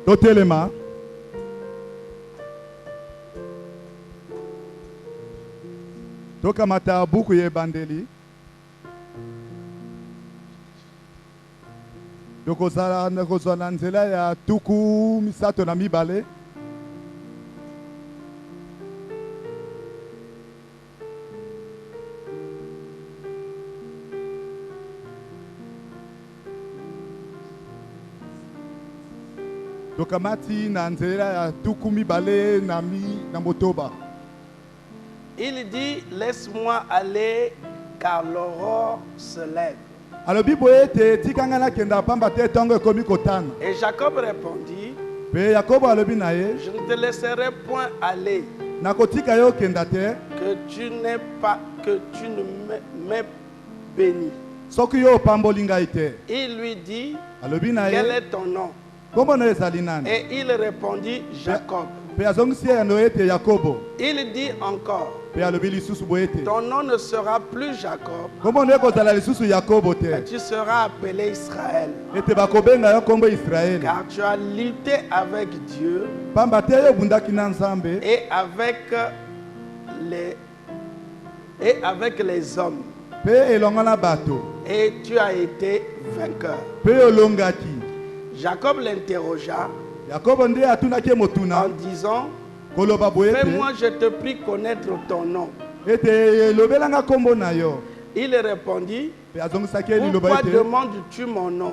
Totelema. Tokamata buku ye bandeli. Tokozala nzela ya tuku misato na mibale. Tokamati na nzela ya tuku mibale na motoba. Il dit, laisse-moi aller car l'aurore se lève. Et Jacob répondit, je ne te laisserai point aller, que tu ne m'aies béni. Il lui dit, quel est ton nom? Et il répondit, Jacob. Il dit encore, ton nom ne sera plus Jacob, mais tu seras appelé Israël, car tu as lutté avec Dieu et avec les hommes, et tu as été vainqueur. Jacob l'interrogea en disant, fais-moi, je te prie, connaître ton nom. Il répondit, pourquoi demandes-tu mon nom?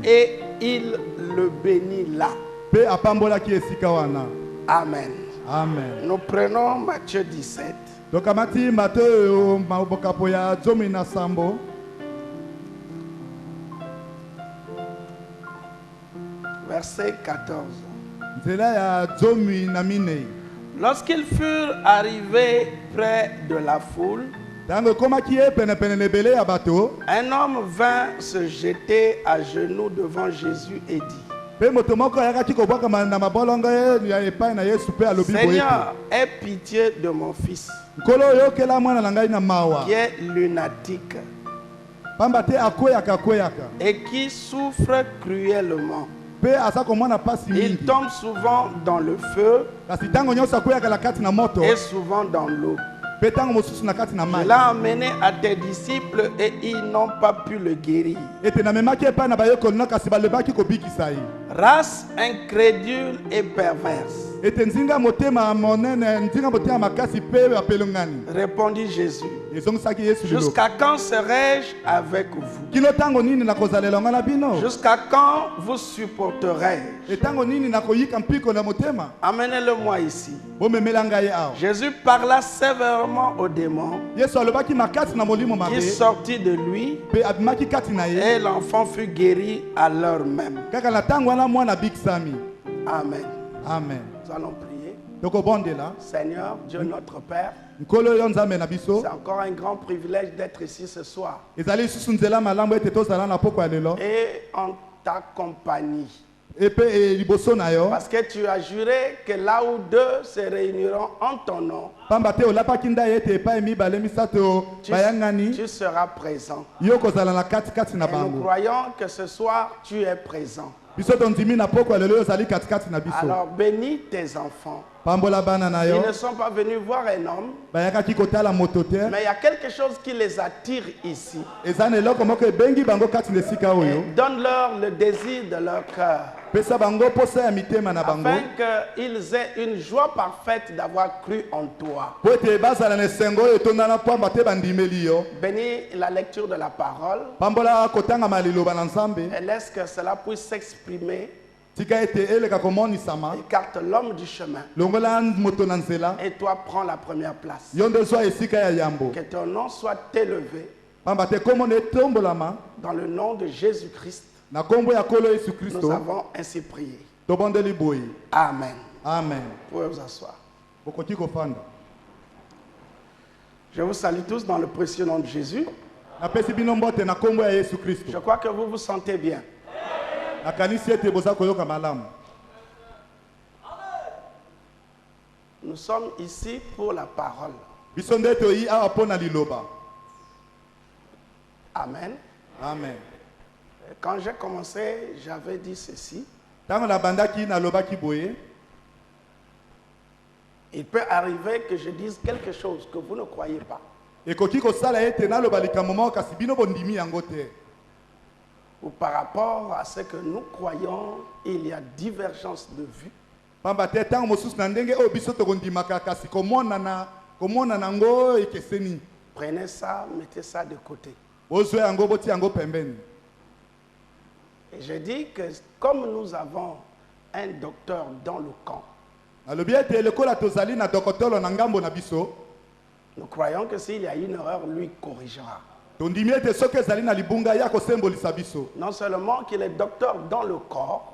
Et il le bénit là. Amen. Amen. Nous prenons Matthieu 17. Verset 14. Lorsqu'ils furent arrivés près de la foule, un homme vint se jeter à genoux devant Jésus et dit, Seigneur, aie pitié de mon fils, qui est lunatique et qui souffre cruellement. Il tombe souvent dans le feu et souvent dans l'eau. Je l'ai emmené à tes disciples et ils n'ont pas pu le guérir. Race incrédule et perverse. Répondit Jésus. Jusqu'à quand serai-je avec vous? Jusqu'à quand vous supporterai-je? Amenez-le-moi ici. Jésus parla sévèrement au démon qui sortit de lui et l'enfant fut guéri à l'heure même. Amen. Amen. Nous allons prier. Seigneur, Dieu notre Père, c'est encore un grand privilège d'être ici ce soir. Et en ta compagnie. Parce que tu as juré que là où deux se réuniront en ton nom, tu seras présent. Et nous croyons que ce soir tu es présent. Alors bénis tes enfants. Ils ne sont pas venus voir un homme, mais il y a quelque chose qui les attire ici. Et donne-leur le désir de leur cœur, afin qu'ils aient une joie parfaite d'avoir cru en toi. Bénis la lecture de la parole et laisse que cela puisse s'exprimer. Écarte l'homme du chemin. Et toi, prends la première place. Que ton nom soit élevé. Dans le nom de Jésus-Christ, nous avons ainsi prié. Amen. Amen. Vous pouvez vous asseoir. Je vous salue tous dans le précieux nom de Jésus. Je crois que vous vous sentez bien. Nous sommes ici pour la parole. Amen. Amen. Quand j'ai commencé, j'avais dit ceci. Il peut arriver que je dise quelque chose que vous ne croyez pas. Ou par rapport à ce que nous croyons, il y a divergence de vues. Prenez ça, mettez ça de côté. Et je dis que comme nous avons un docteur dans le camp, nous croyons que s'il y a une erreur, lui corrigera. Non seulement qu'il est docteur dans le corps,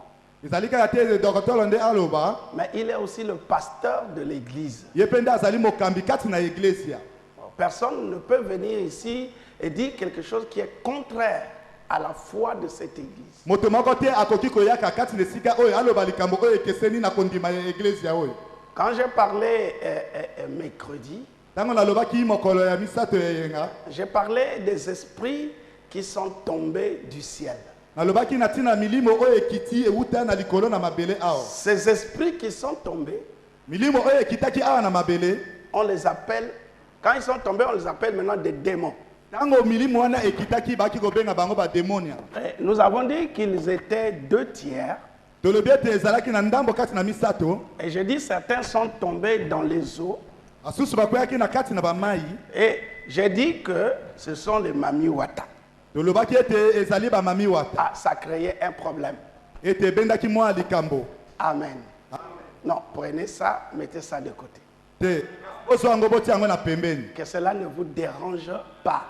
mais il est aussi le pasteur de l'église. Personne ne peut venir ici et dire quelque chose qui est contraire à la foi de cette église. Quand j'ai parlé mercredi, j'ai parlé des esprits qui sont tombés du ciel. Ces esprits qui sont tombés, on les appelle, quand ils sont tombés, on les appelle maintenant des démons. Nous avons dit qu'ils étaient 2 tiers. Et je dis certains sont tombés dans les eaux. Et j'ai dit que ce sont les mamiwata. Ah, ça créait un problème. Amen. Non, prenez ça, mettez ça de côté. Que cela ne vous dérange pas.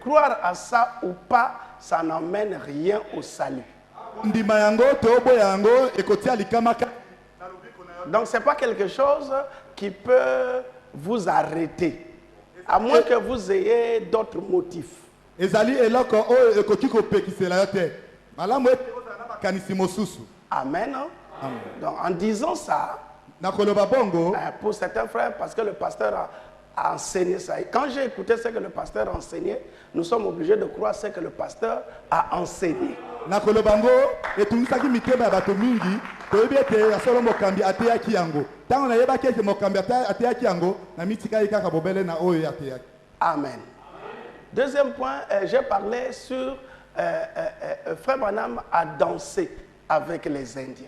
Croire à ça ou pas, ça n'emmène rien au salut. Donc ce n'est pas quelque chose qui peut vous arrêter, à moins que vous ayez d'autres motifs. Amen. Donc en disant ça, pour certains frères, parce que le pasteur a enseigné ça. Et quand j'ai écouté ce que le pasteur a enseigné, nous sommes obligés de croire ce que le pasteur a enseigné. Amen. Deuxième point, j'ai parlé sur Frère Branham a dansé avec les Indiens.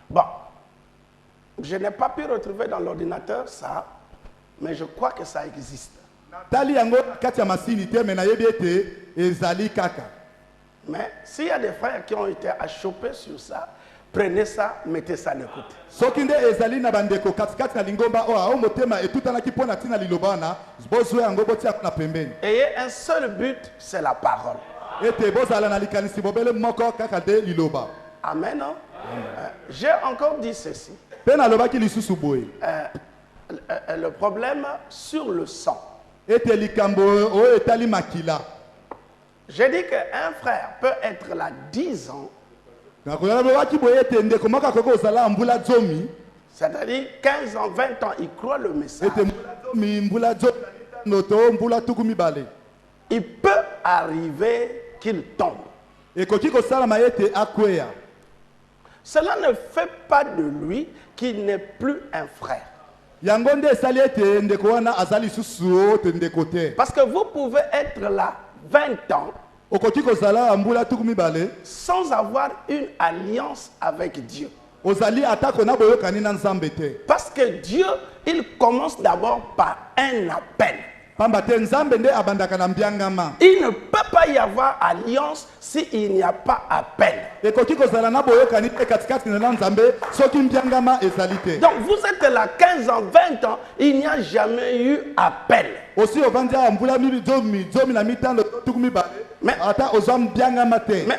Bon, je n'ai pas pu retrouver dans l'ordinateur ça, mais je crois que ça existe. Mais s'il y a des frères qui ont été achoppés sur ça, prenez ça, mettez ça de côté. Ayez un seul but, c'est la parole. Amen. J'ai encore dit ceci. Le problème sur le sang. J'ai dit qu'un frère peut être là 10 ans. C'est-à-dire 15 ans, 20 ans, il croit le message. Il peut arriver qu'il tombe. Cela ne fait pas de lui qu'il n'est plus un frère. Parce que vous pouvez être là 20 ans sans avoir une alliance avec Dieu. Parce que Dieu, il commence d'abord par un appel. Il ne peut pas y avoir alliance s'il n'y a pas appel. Donc vous êtes là 15 ans, 20 ans, il n'y a jamais eu appel. Mais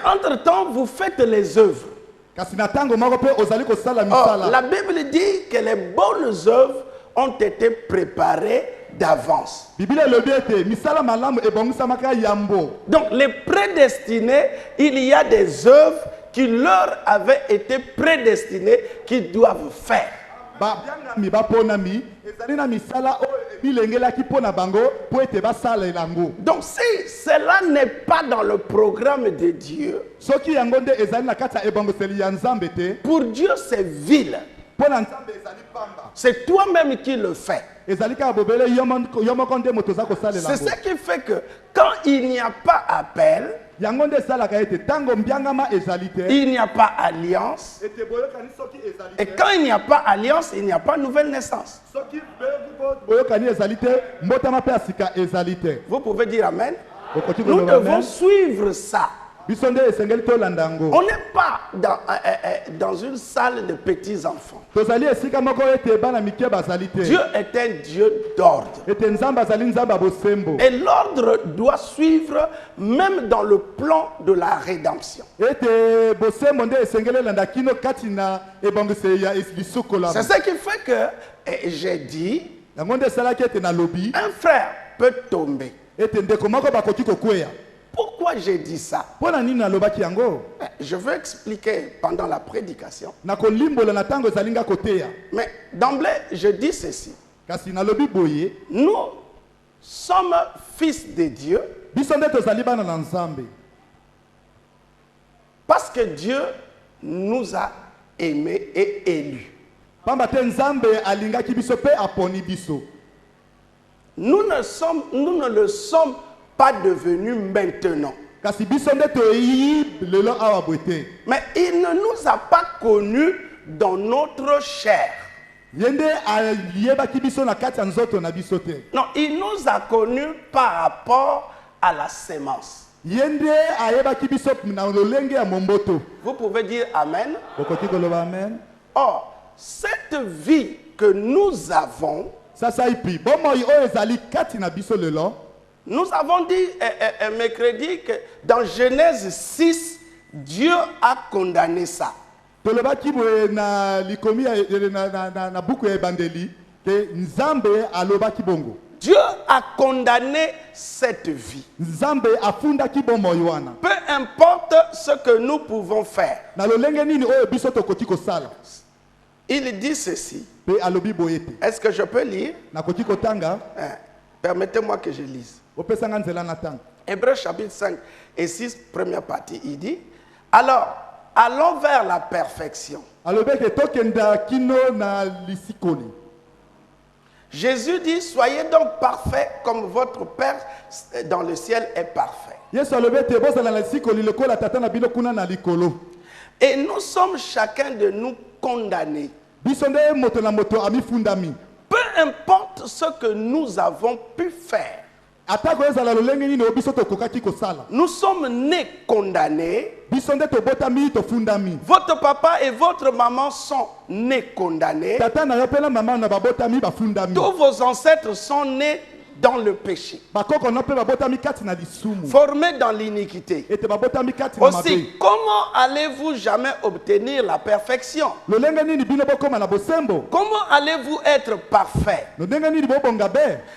entre-temps, vous faites les œuvres. La Bible dit que les bonnes œuvres ont été préparées d'avance. Donc les prédestinés, il y a des œuvres qui leur avaient été prédestinées qu'ils doivent faire. Donc si cela n'est pas dans le programme de Dieu, pour Dieu c'est vil. C'est toi-même qui le fais. C'est ce qui fait que quand il n'y a pas appel, il n'y a pas alliance. Et quand il n'y a pas alliance, il n'y a pas nouvelle naissance. Vous pouvez dire Amen. Nous devons suivre ça. On n'est pas dans une salle de petits enfants. Dieu est un Dieu d'ordre. Et l'ordre doit suivre même dans le plan de la rédemption. C'est ce qui fait que j'ai dit, un frère peut tomber. Pourquoi j'ai dit ça? Je veux expliquer pendant la prédication. Mais d'emblée, je dis ceci. Nous sommes fils de Dieu parce que Dieu nous a aimés et élus. Nous ne le sommes pas devenus maintenant. Mais il ne nous a pas connus dans notre chair. Non, il nous a connus par rapport à la sémence. Vous pouvez dire Amen. Or, cette vie que nous avons, nous avons dit mercredi que dans Genèse 6, Dieu a condamné ça. Dieu a condamné cette vie. Peu importe ce que nous pouvons faire. Il dit ceci. Est-ce que je peux lire? Permettez-moi que je lise. Hébreux chapitre 5 et 6, première partie, il dit, alors, allons vers la perfection. Jésus dit, soyez donc parfaits comme votre Père dans le ciel est parfait. Et nous sommes chacun de nous condamnés. Peu importe ce que nous avons pu faire. Nous sommes nés condamnés. Votre papa et votre maman sont nés condamnés. Tous vos ancêtres sont nés dans le péché, formés dans l'iniquité. Aussi, comment allez-vous jamais obtenir la perfection? Comment allez-vous être parfait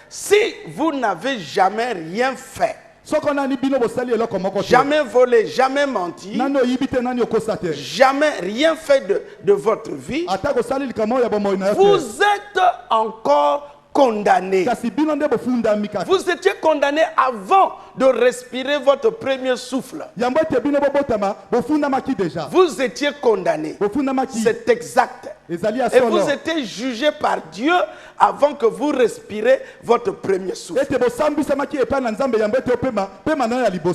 si vous n'avez jamais rien fait? Jamais volé, jamais menti, jamais rien fait de votre vie. Vous êtes encore condamné. Vous étiez condamné avant de respirer votre premier souffle. Vous étiez condamné. C'est exact. Et vous étiez jugé par Dieu avant que vous respirez votre premier souffle.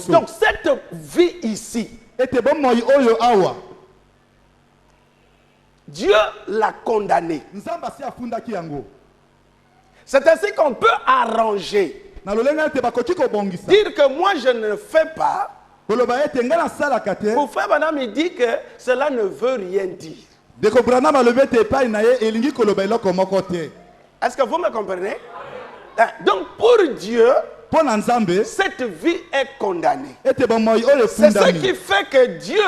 Donc cette vie ici, Dieu l'a condamné. C'est ainsi qu'on peut arranger. Dire que moi je ne fais pas. Pour frère Branham, il dit que cela ne veut rien dire. Est-ce que vous me comprenez? Donc pour Dieu, cette vie est condamnée. C'est ce qui fait que Dieu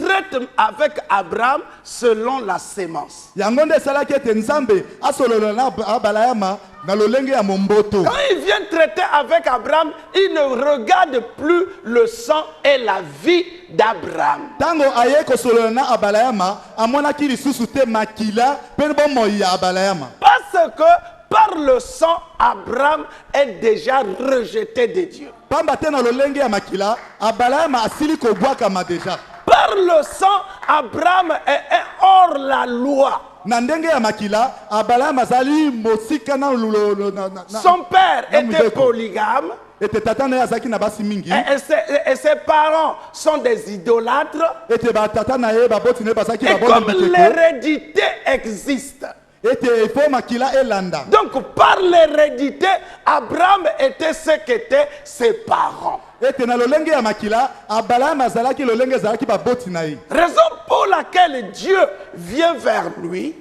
traite avec Abraham selon la sémence. Quand il vient traiter avec Abraham, il ne regarde plus le sang et la vie d'Abraham. Parce que par le sang, Abraham est déjà rejeté de Dieu. Par le sang, Abraham est hors la loi. Son père était polygame. Et ses parents sont des idolâtres. Et comme l'hérédité existe, donc par l'hérédité, Abraham était ce qu'étaient ses parents. Raison pour laquelle Dieu vient vers lui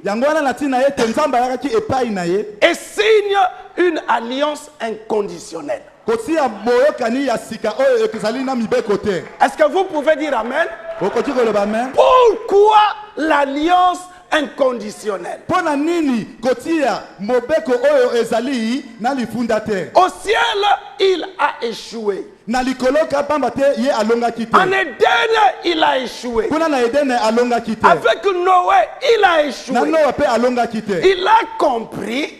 et signe une alliance inconditionnelle. Est-ce que vous pouvez dire Amen? Pourquoi l'alliance inconditionnelle? Au ciel, il a échoué. En Éden, il a échoué. Avec Noé, il a échoué. Il a compris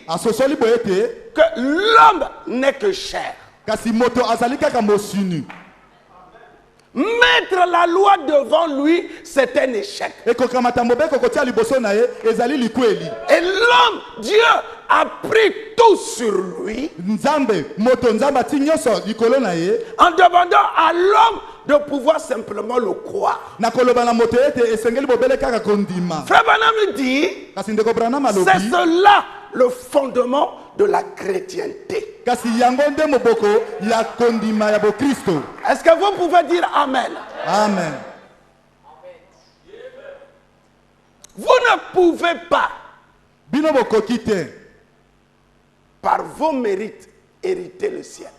que l'homme n'est que chair. Mettre la loi devant lui, c'est un échec. Et l'homme, Dieu a pris tout sur lui en demandant à l'homme de pouvoir simplement le croire. Frère Branham dit, c'est cela le fondement de la chrétienté. Est-ce que vous pouvez dire Amen? Amen. Vous ne pouvez pas, par vos mérites, hériter le ciel.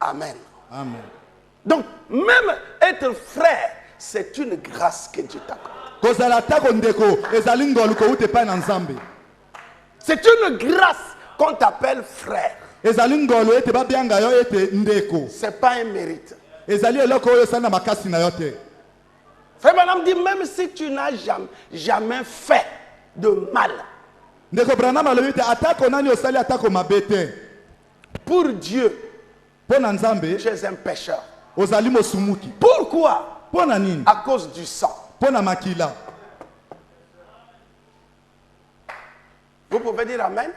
Amen. Amen. Donc, même être frère, c'est une grâce que Dieu t'accorde. C'est une grâce qu'on t'appelle frère. C'est pas un mérite. Frère Branham dit, même si tu n'as jamais fait de mal, pour Dieu, tu es un pécheur. Pourquoi? À cause du sang. Vous pouvez dire Amen?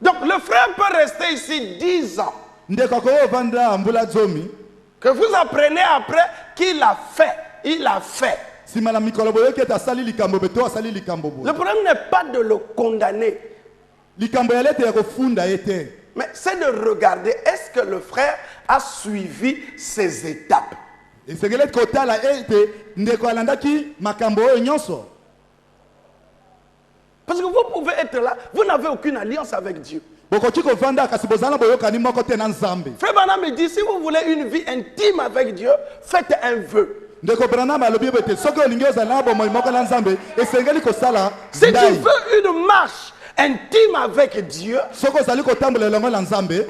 Donc le frère peut rester ici 10 ans. Que vous apprenez après qu'il a fait. Il a fait. Le problème n'est pas de le condamner. Mais c'est de regarder, est-ce que le frère a suivi ses étapes? Parce que vous pouvez être là, vous n'avez aucune alliance avec Dieu. Frère Branham me dit, si vous voulez une vie intime avec Dieu, faites un vœu. Si tu veux une marche intime avec Dieu,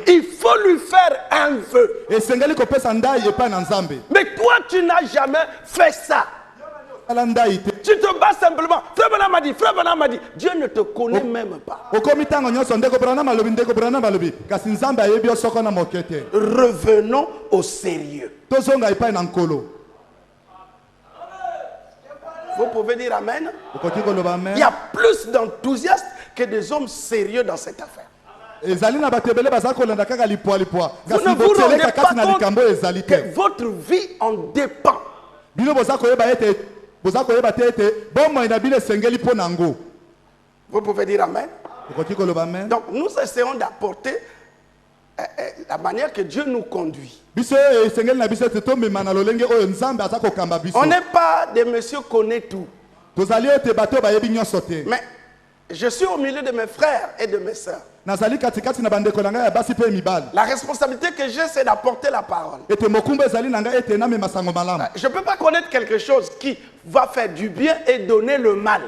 il faut lui faire un vœu. Mais toi, tu n'as jamais fait ça. Tu te bats simplement. Frère Branham m'a dit, Dieu ne te connaît même pas. Revenons au sérieux. Vous pouvez dire Amen? Il y a plus d'enthousiastes que des hommes sérieux dans cette affaire. Vous ne vous rendez pas compte que votre vie en dépend. Vous pouvez dire Amen? Donc nous essayons d'apporter la manière que Dieu nous conduit. On n'est pas des messieurs connaît tout. Mais Je suis au milieu de mes frères et de mes sœurs. La responsabilité que j'ai, c'est d'apporter la parole. Je ne peux pas connaître quelque chose qui va faire du bien et donner le mal.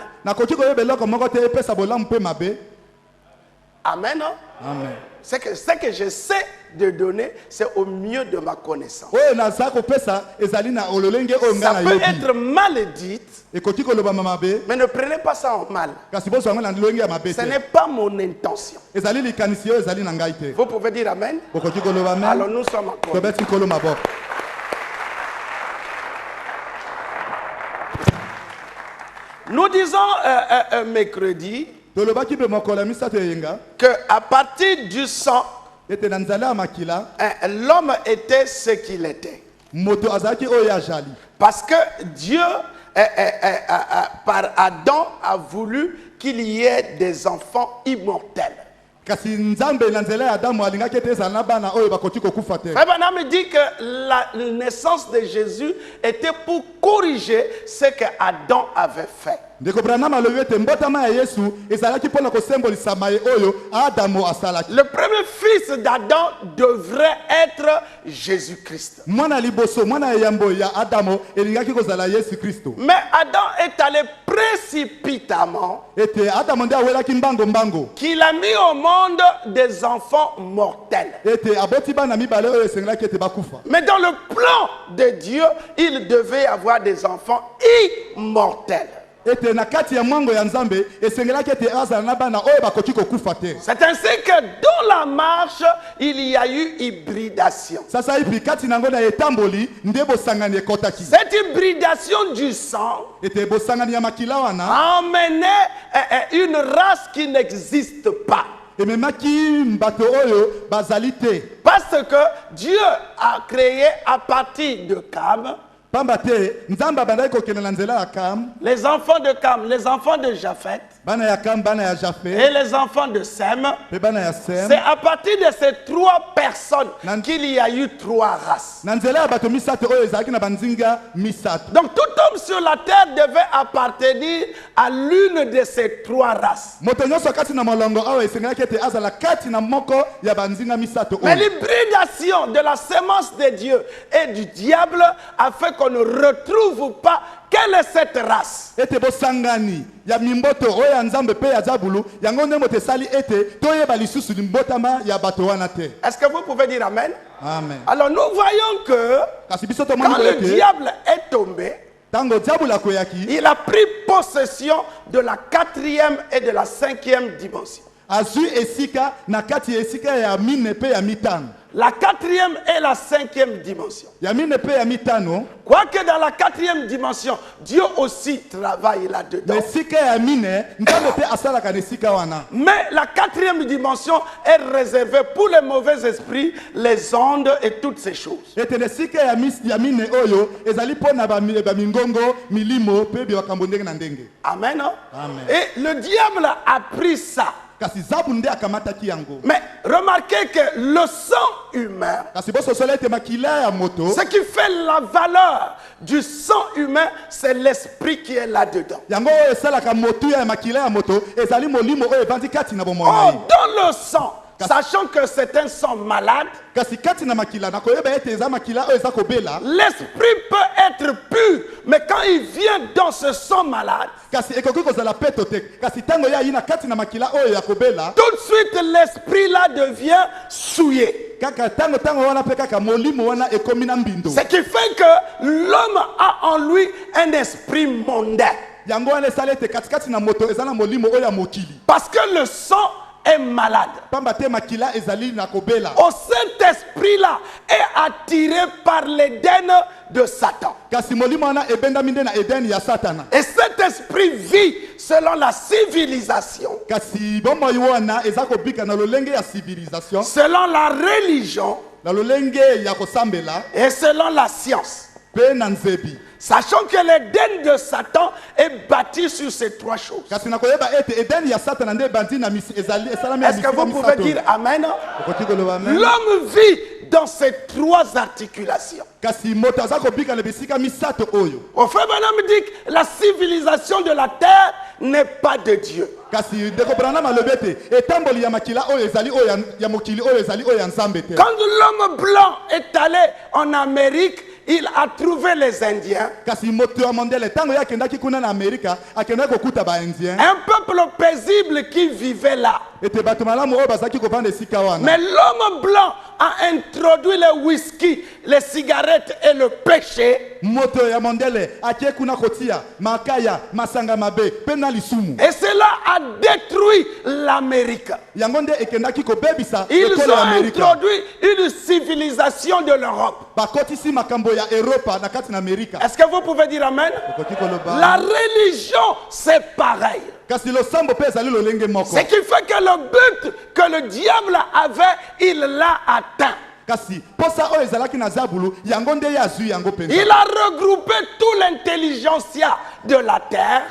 Amen. Non? Amen. Ce que je sais de donner, c'est au mieux de ma connaissance. Ça peut être mal dit, mais ne prenez pas ça en mal. Ce n'est pas mon intention. Vous pouvez dire Amen. Alors nous sommes encore. Nous disons mercredi que à partir du sang, l'homme était ce qu'il était. Parce que Dieu, par Adam, a voulu qu'il y ait des enfants immortels. Frère Branham dit que la naissance de Jésus était pour corriger ce que Adam avait fait. Le premier fils d'Adam devrait être Jésus-Christ. Mais Adam est allé précipitamment qu'il a mis au monde des enfants mortels. Mais dans le plan de Dieu, il devait avoir des enfants immortels. C'est ainsi que dans la marche, il y a eu hybridation. Cette hybridation du sang a amené une race qui n'existe pas. Parce que Dieu a créé à partir de Cam les enfants de Cam, les enfants de Japheth et les enfants de Sem. C'est à partir de ces trois personnes qu'il y a eu trois races. Donc tout homme sur la terre devait appartenir à l'une de ces trois races. Mais l'hybridation de la sémence de Dieu et du diable a fait qu'on ne retrouve pas quelle est cette race. Est-ce que vous pouvez dire Amen? Amen. Alors nous voyons que quand le diable est tombé, il a pris possession de la 4e et de la 5e dimension. La 4e et la 5e dimension. Quoique dans la 4e dimension, Dieu aussi travaille là-dedans. Mais la 4e dimension est réservée pour les mauvais esprits, les ondes et toutes ces choses. Amen. Et le diable a pris ça. Mais remarquez que le sang humain, ce qui fait la valeur du sang humain, c'est l'esprit qui est là-dedans. Oh, dans le sang, sachant que c'est un sang malade, l'esprit peut être pur, mais quand il vient dans ce sang malade, tout de suite l'esprit là devient souillé. Ce qui fait que l'homme a en lui un esprit mondain. Parce que le sang est malade. Au Saint-Esprit-là est attiré par l'Éden de Satan. Et cet esprit vit selon la civilisation, selon la religion et selon la science. Sachant que l'Éden de Satan est bâti sur ces trois choses. Est-ce que vous pouvez dire Amen? L'homme vit dans ces trois articulations. Au fait, madame dit que la civilisation de la terre n'est pas de Dieu. Quand l'homme blanc est allé en Amérique, il a trouvé les Indiens. Un peuple paisible qui vivait là. Mais l'homme blanc a introduit le whisky, les cigarettes et le péché. Et cela a détruit l'Amérique. Ils ont introduit une civilisation de l'Europe. Est-ce que vous pouvez dire Amen? La religion, c'est pareil. Ce qui fait que le but que le diable avait, il l'a atteint. Il a regroupé tout l'intelligentsia de la terre.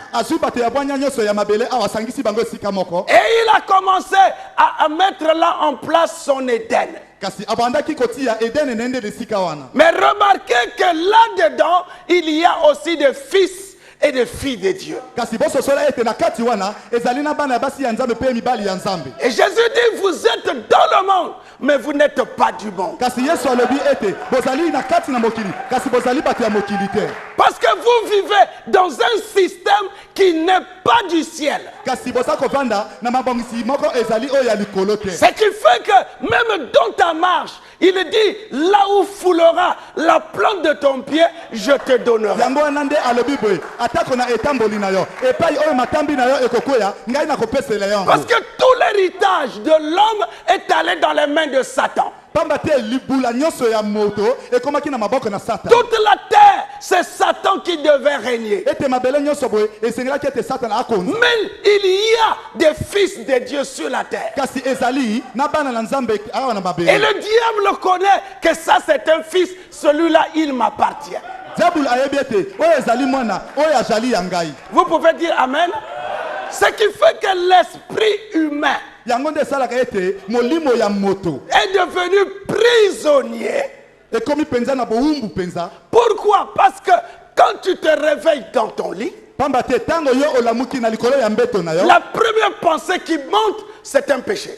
Et il a commencé à mettre là en place son Éden. Mais remarquez que là-dedans, il y a aussi des fils et des filles de Dieu. Et Jésus dit, vous êtes dans le monde, mais vous n'êtes pas du monde. Parce que vous vivez dans un système qui n'est pas du ciel. Ce qui fait que même dans ta marche, il dit, là où foulera la plante de ton pied, je te donnerai. Parce que tout l'héritage de l'homme est allé dans les mains de Satan. Toute la terre, c'est Satan qui devait régner. Mais il y a des fils de Dieu sur la terre. Et le diable connaît que ça c'est un fils, celui-là il m'appartient. Vous pouvez dire Amen. Ce qui fait que l'esprit humain est devenu prisonnier. Pourquoi? Parce que quand tu te réveilles dans ton lit, la première pensée qui monte, c'est un péché.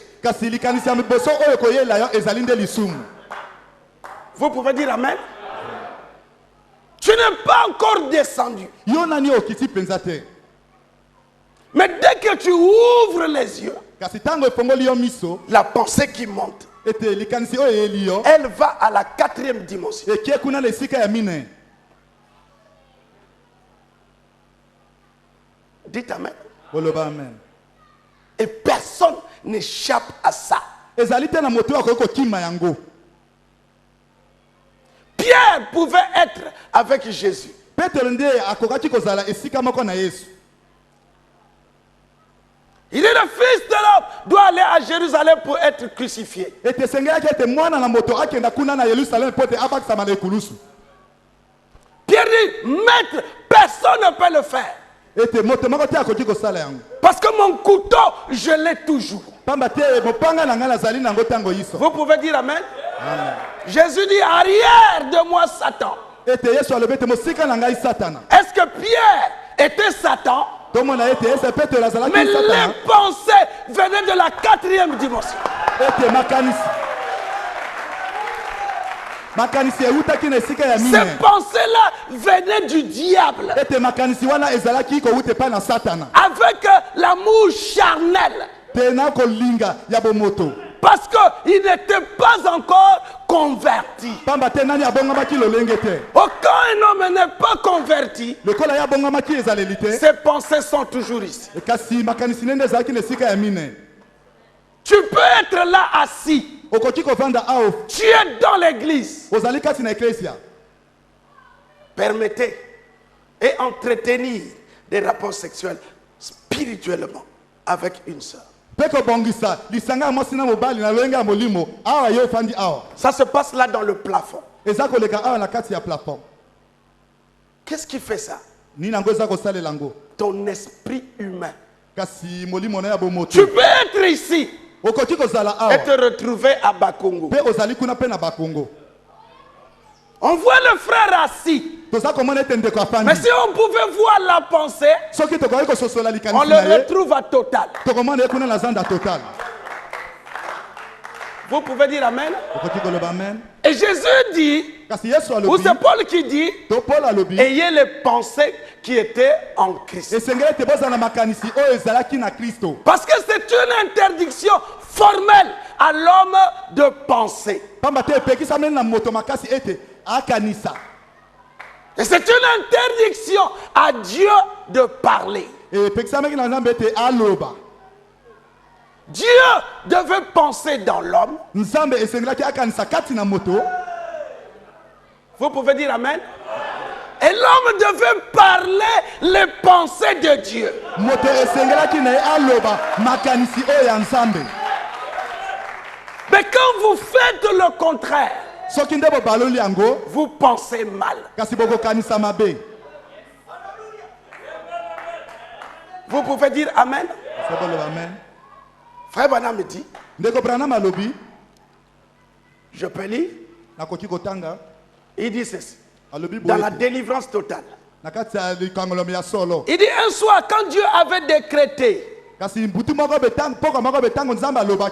Vous pouvez dire Amen. Tu n'es pas encore descendu. Mais dès que tu ouvres les yeux, la pensée qui monte, elle va à la 4e dimension. Dites Amen. Et personne n'échappe à ça. Pierre pouvait être avec Jésus. Il est le fils de l'homme, doit aller à Jérusalem pour être crucifié. Pierre dit, maître, personne ne peut le faire. Parce que mon couteau, je l'ai toujours. Vous pouvez dire Amen. Jésus dit, arrière de moi Satan. Est-ce que Pierre était Satan? Mais les pensées venaient de la 4e dimension. Ces pensées-là venaient du diable. Avec l'amour charnel. Parce qu'il n'était pas encore converti. Aucun homme n'est pas converti. Ses pensées sont toujours ici. Tu peux être là assis. Tu es dans l'église. Permettez et entretenir des rapports sexuels spirituellement avec une sœur. Ça se passe là dans le plafond. Qu'est-ce qui fait ça? Ton esprit humain. Tu peux être ici. et te retrouver à Bakongo. On voit le frère assis. Mais si on pouvait voir la pensée, on le retrouve à Total. Vous pouvez dire Amen. Et Jésus dit, ou c'est Paul qui dit, ayez les pensées qui étaient en Christ. Parce que c'est une interdiction formelle à l'homme de penser. Et c'est une interdiction à Dieu de parler. Dieu devait penser dans l'homme. Vous pouvez dire Amen. Et l'homme devait parler les pensées de Dieu. Mais quand vous faites le contraire, vous pensez mal. Vous pouvez dire Amen. Frère Branham me dit, je peux lire. Il dit ceci, dans la délivrance totale. Il dit un soir, quand Dieu avait décrété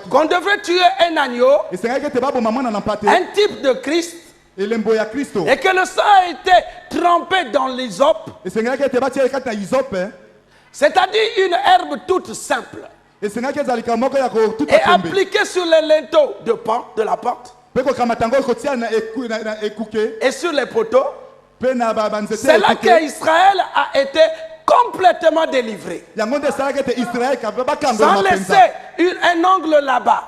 qu'on devrait tuer un agneau, un type de Christ, et que le sang a été trempé dans l'hysope, c'est-à-dire une herbe toute simple, et appliqué sur les linteaux de la porte et sur les poteaux. C'est là qu'Israël a été complètement délivré, sans laisser un angle là-bas.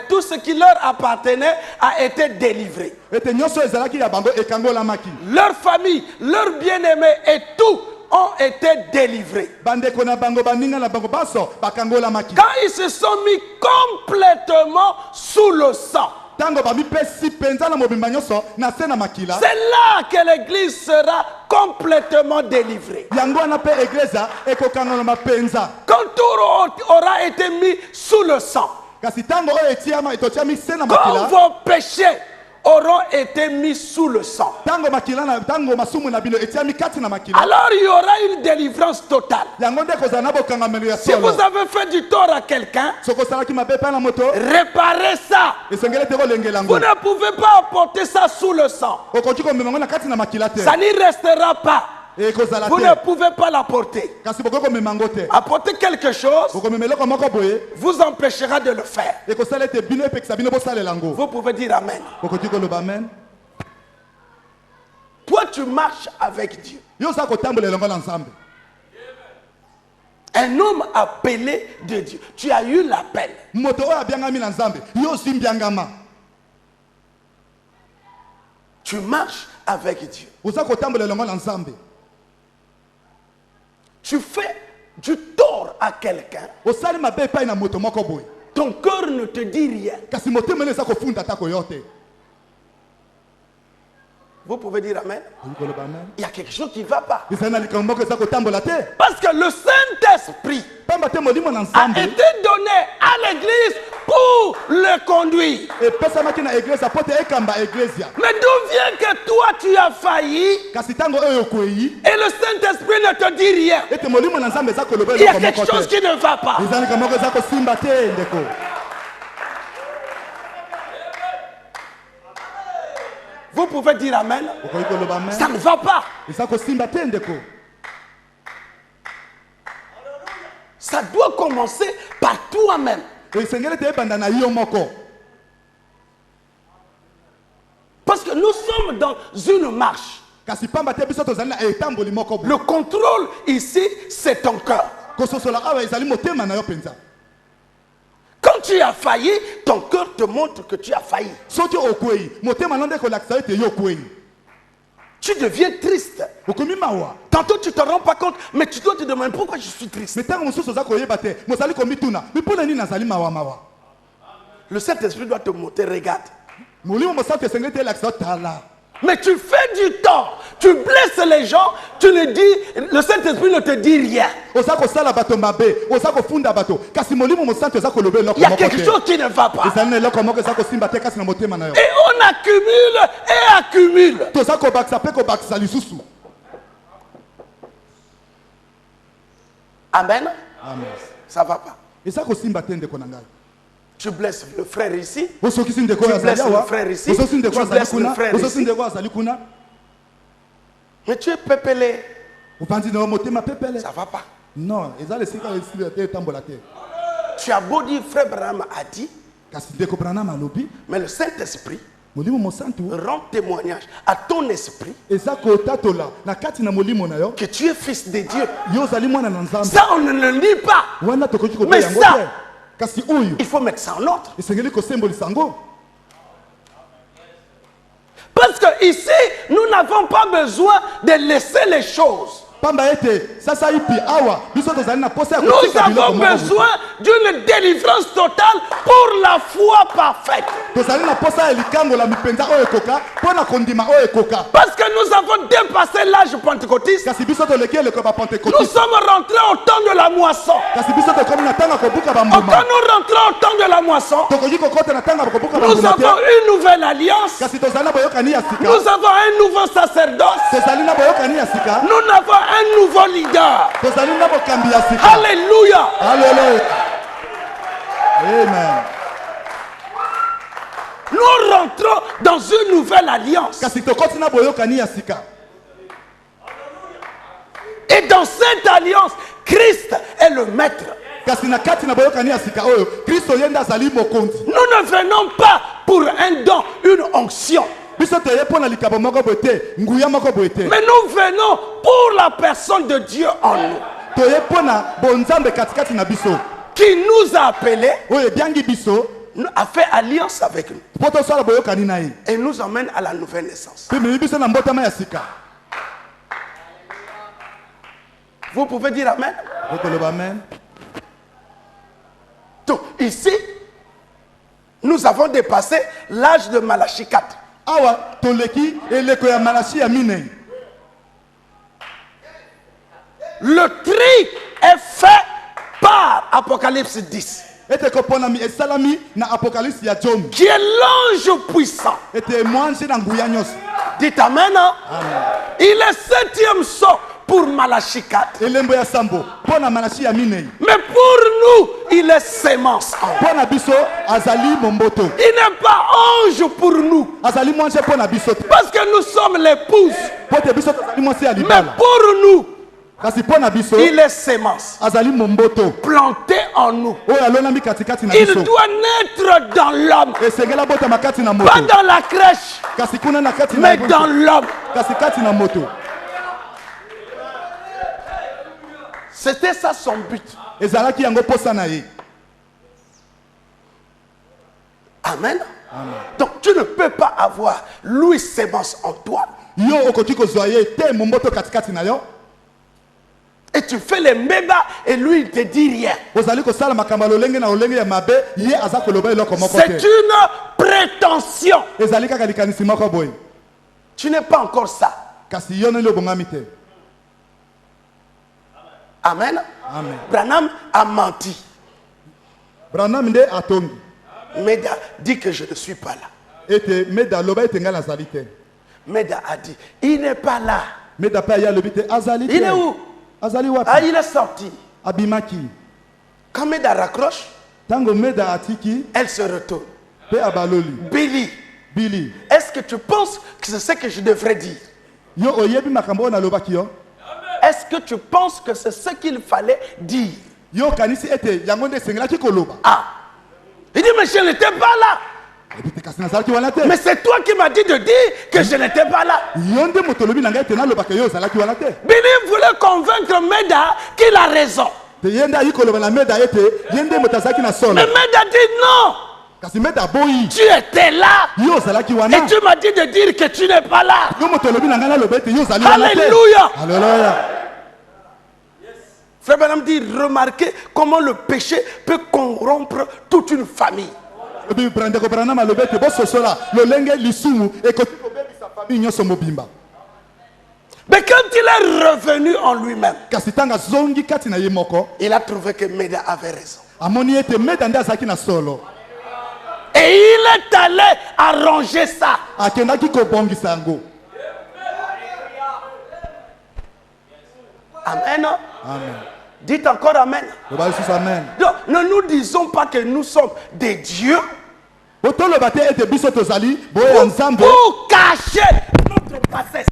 Tout ce qui leur appartenait a été délivré. Leur famille, leurs bien-aimés et tout ont été délivrés. Quand ils se sont mis complètement sous le sang, c'est là que l'église sera complètement délivrée. Quand tout aura été mis sous le sang, quand vos péchés auront été mis sous le sang, alors il y aura une délivrance totale. Si vous avez fait du tort à quelqu'un, réparez ça. Vous ne pouvez pas apporter ça sous le sang. Ça n'y restera pas. Vous ne pouvez pas l'apporter. Apporter quelque chose vous empêchera de le faire. Vous pouvez dire Amen. Toi, tu marches avec Dieu. Un homme appelé de Dieu. Tu as eu l'appel. Tu marches avec Dieu. Tu fais du tort à quelqu'un. Ton cœur ne te dit rien. Vous pouvez dire Amen. Il y a quelque chose qui ne va pas. Parce que le Saint-Esprit a été donné à l'église pour le conduire. Mais d'où vient que toi tu as failli et le Saint-Esprit ne te dit rien? Il y a quelque chose qui ne va pas. Vous pouvez dire Amen. Ça ne va pas. Ça doit commencer par toi-même. Parce que nous sommes dans une marche. Le contrôle ici, c'est ton cœur. Quand tu as failli, ton cœur te montre que tu as failli. Tu deviens triste. Tantôt tu ne te rends pas compte, mais tu dois te demander pourquoi je suis triste. Le Saint-Esprit doit te montrer, regarde. Mais tu fais du tort. Tu blesses les gens, tu le dis, le Saint-Esprit ne te dit rien. Il y a quelque chose qui ne va pas. Et on accumule et accumule. Amen. Amen. Ça ne va pas. Tu blesses le frère ici. Tu blesses le frère ici. Tu blesses le frère ici. Mais tu es pépélé. Ça ne va pas. Non. Tu as beau dire, frère Branham a dit, mais le Saint-Esprit rend témoignage à ton esprit que tu es fils de Dieu. Ça, on ne le lit pas. Mais ça, il faut mettre ça en ordre. Parce que ici, nous n'avons pas besoin de laisser les choses. Nous avons besoin d'une délivrance totale pour la foi parfaite. Parce que nous avons dépassé l'âge pentecôtiste. Nous sommes rentrés au temps de la moisson. Quand nous rentrons au temps de la moisson, nous avons une nouvelle alliance. Nous avons un nouveau sacerdoce. Nous n'avons un nouveau leader. Alléluia. Alléluia. Amen. Nous rentrons dans une nouvelle alliance. Et dans cette alliance, Christ est le maître. Nous ne venons pas pour un don, une onction. Mais nous venons pour la personne de Dieu en nous, qui nous a appelés, a fait alliance avec nous et nous emmène à la nouvelle naissance. Vous pouvez dire Amen. Donc ici, nous avons dépassé l'âge de Malachie 4. Le tri est fait par Apocalypse 10, qui est l'ange puissant. Dites Amen. Il est 7e saut pour Malachie 4. Mais pour nous, il est sémence. Il n'est pas ange pour nous. Parce que nous sommes l'épouse. Mais pour nous, il est sémence. Planté en nous. Il doit naître dans l'homme. Pas dans la crèche, mais dans l'homme. C'était ça son but. Amen. Donc tu ne peux pas avoir Louis Sémence en toi. Et tu fais les mébats et lui il te dit rien. C'est une prétention. Tu n'es pas encore ça. Amen. Amen. Branham a menti. Meda dit que je ne suis pas là. Meda a dit, il n'est pas là. Il est où? Ah, il est sorti. Quand Meda raccroche, elle se retourne. Billy, est-ce que tu penses que c'est ce que je devrais dire? Est-ce que tu penses que c'est ce qu'il fallait dire? Ah, il dit, mais je n'étais pas là. Mais c'est toi qui m'as dit de dire que je n'étais pas là. Billy voulait convaincre Meda qu'il a raison. Mais Meda dit non. Tu étais là. Et tu m'as dit de dire que tu n'es pas là. Alléluia. Alléluia. Frère Branham dit, remarquez comment le péché peut corrompre toute une Mais quand il est revenu en lui-même, il a trouvé que Méda avait raison. Et il est allé arranger ça. Amen. Amen. Dites encore Amen. Donc, ne nous disons pas que nous sommes des dieux pour cacher notre passé.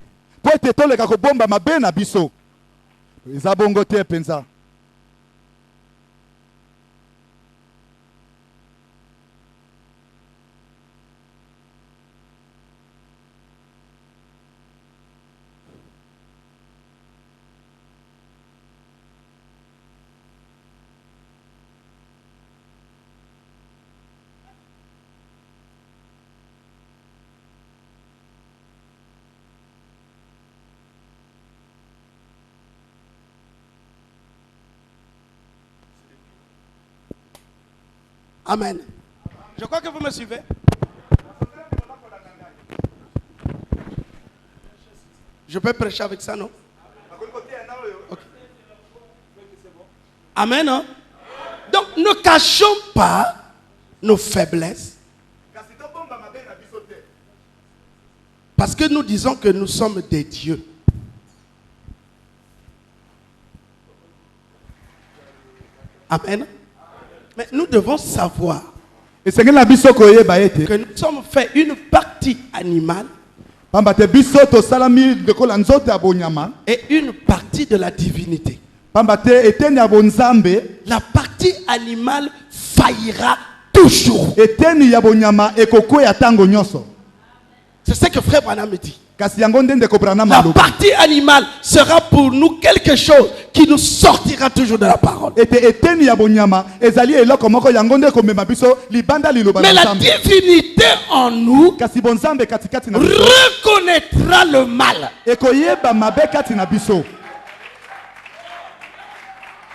Amen. Je crois que vous me suivez. Je peux prêcher avec ça, non? Okay. Amen. Hein? Donc, ne cachons pas nos faiblesses. Parce que nous disons que nous sommes des dieux. Amen. Mais nous devons savoir que nous sommes faits une partie animale et une partie de la divinité. La partie animale faillira toujours. C'est ce que Frère Branham dit. La partie animale sera pour nous quelque chose qui nous sortira toujours de la parole. Mais la divinité en nous reconnaîtra le mal.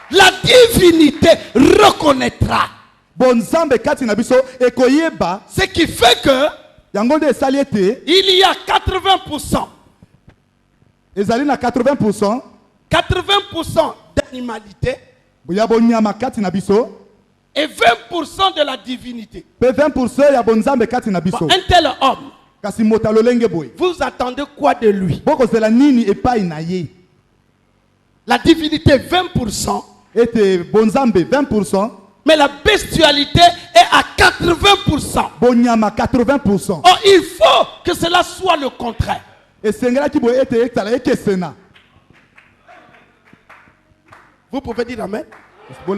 La divinité reconnaîtra. Ce qui fait que il y a 80%. 80% d'animalité et 20% de la divinité. Un tel homme, vous attendez quoi de lui? La divinité 20%. Mais la bestialité est à 80%. Or, il faut que cela soit le contraire. Vous pouvez dire Amen?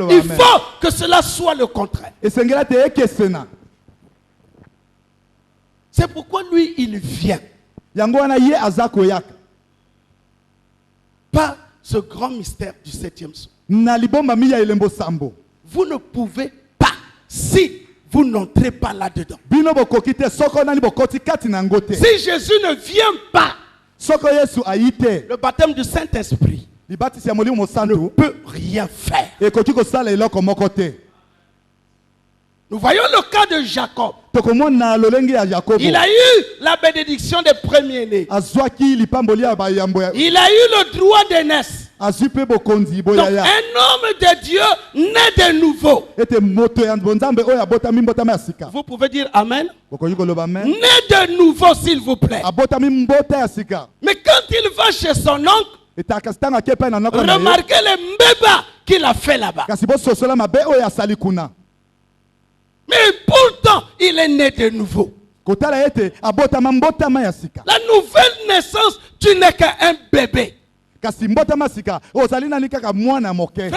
Il faut que cela soit le contraire. C'est pourquoi lui, il vient. Par ce grand mystère du 7e son. Vous ne pouvez pas, si vous n'entrez pas là-dedans. Si Jésus ne vient pas, le baptême du Saint-Esprit ne peut rien faire. Nous voyons le cas de Jacob. Il a eu la bénédiction des premiers-nés. Il a eu le droit d'aînesse. Donc un homme de Dieu naît de nouveau. Vous pouvez dire Amen. Naît de nouveau, s'il vous plaît. Mais quand il va chez son oncle, remarquez les mbeba qu'il a fait là-bas. Mais pourtant, il est né de nouveau. La nouvelle naissance, tu n'es qu'un bébé. Frère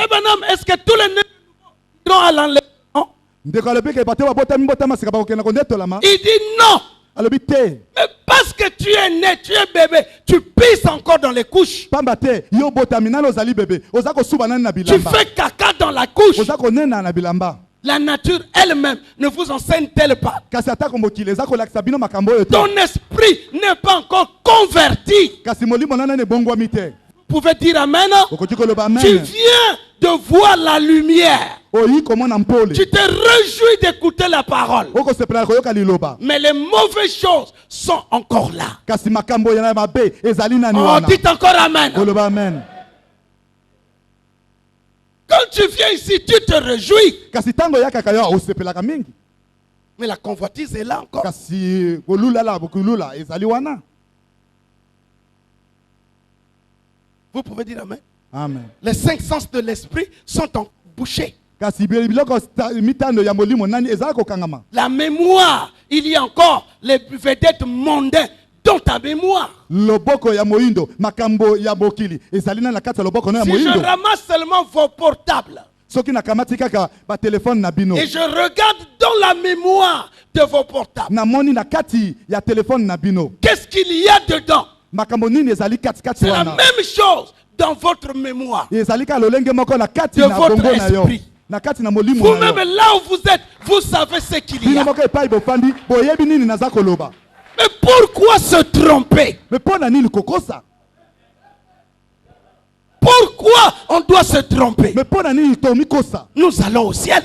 Branham, est-ce que tous les nés iront à l'enlèvement? Il dit non. Mais parce que tu es né, tu es bébé, tu pisses encore dans les couches. Tu fais caca dans la couche. La nature elle-même ne vous enseigne-t-elle pas? Ton esprit n'est pas encore converti. Vous pouvez dire amen. Tu viens de voir la lumière. Tu te réjouis d'écouter la parole. Mais les mauvaises choses sont encore là. Oh, dites encore amen. Quand tu viens ici, tu te réjouis. Mais la convoitise est là encore. Vous pouvez dire amen. Amen. Les 5 sens de l'esprit sont bouchés. La mémoire, il y a encore les vedettes mondaines dans ta mémoire. Si je ramasse seulement vos portables et je regarde dans la mémoire de vos portables, qu'est-ce qu'il y a dedans? C'est la même chose dans votre mémoire, de votre esprit. Vous-même là où vous êtes, vous savez ce qu'il y a. Mais pourquoi se tromper? Pourquoi on doit se tromper? Nous allons au ciel.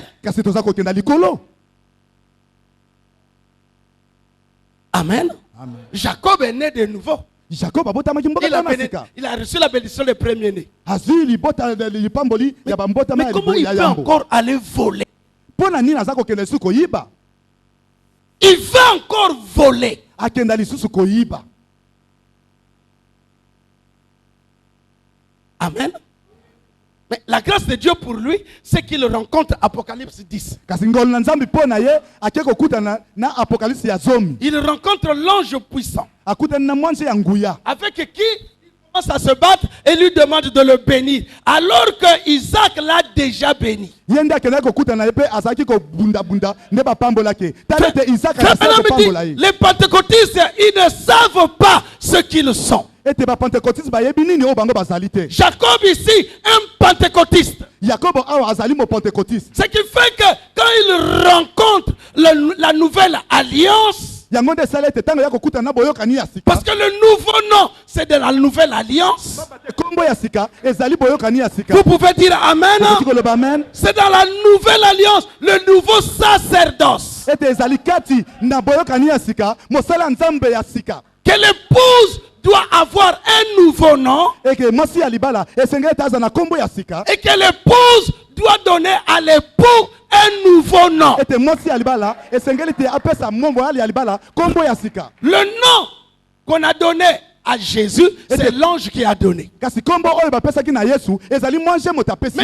Amen. Amen. Jacob est né de nouveau. Il a reçu la bénédiction des premiers-nés. Mais comment il peut encore aller voler? Il va encore voler. Amen. Mais la grâce de Dieu pour lui, c'est qu'il rencontre Apocalypse 10. Il rencontre l'ange puissant, avec qui il commence à se battre et lui demande de le bénir, alors que Isaac l'a déjà béni. Les pentecôtistes, ils ne savent pas ce qu'ils sont. Jacob ici, un pentecôtiste. Ce qui fait que quand il rencontre la nouvelle alliance, parce que le nouveau nom, c'est de la nouvelle alliance. Vous pouvez dire amen. C'est dans la nouvelle alliance, le nouveau sacerdoce. Que l'épouse doit avoir un nouveau nom, et que l'épouse doit donner à l'époux un nouveau nom. Le nom qu'on a donné à Jésus, c'est l'ange qui a donné. Mais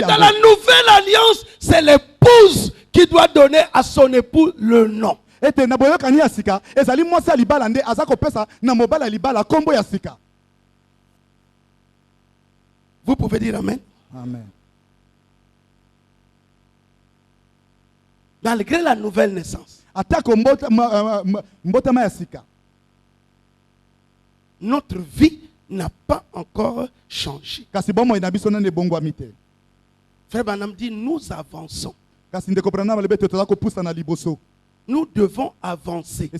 dans la nouvelle alliance, c'est l'épouse qui doit donner à son époux le nom. Vous pouvez dire amen. Amen. Malgré la nouvelle naissance, notre vie n'a pas encore changé. Frère Branham dit, nous avançons. Nous devons avancer.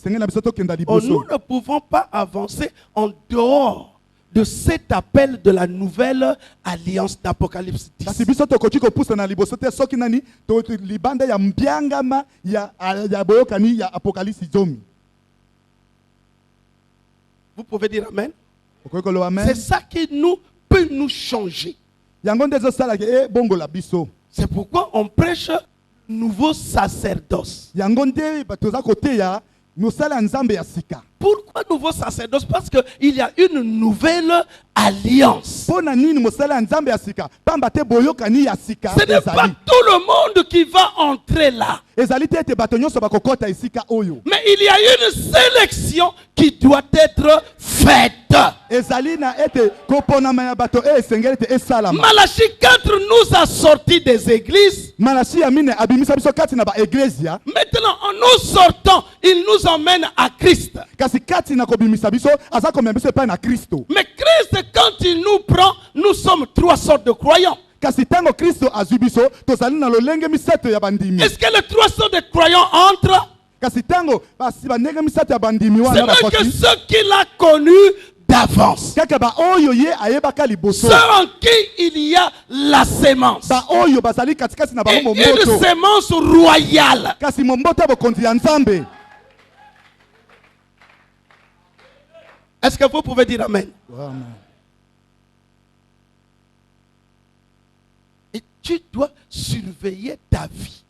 Oh, nous ne pouvons pas avancer en dehors de cet appel de la nouvelle alliance d'Apocalypse 10. Vous pouvez dire amen. C'est ça qui peut nous changer. C'est pourquoi on prêche nouveau sacerdoce. Pourquoi nouveau sacerdoce? Parce qu'il y a une nouvelle alliance. Ce n'est pas tout le monde qui va entrer là. Mais il y a une sélection qui doit être faite. Malachie 4 nous a sortis des églises. Maintenant, en nous sortant, il nous emmène à Christ. Mais Christ, quand il nous prend, nous sommes 3 sortes de croyants. Est-ce que les 3 sortes de croyants entrent? C'est vrai que ceux qu'il a connus d'avance. Ceux en qui il y a la sémence. Et une sémence royale. Est-ce que vous pouvez dire amen? Amen. Et tu dois surveiller ta vie.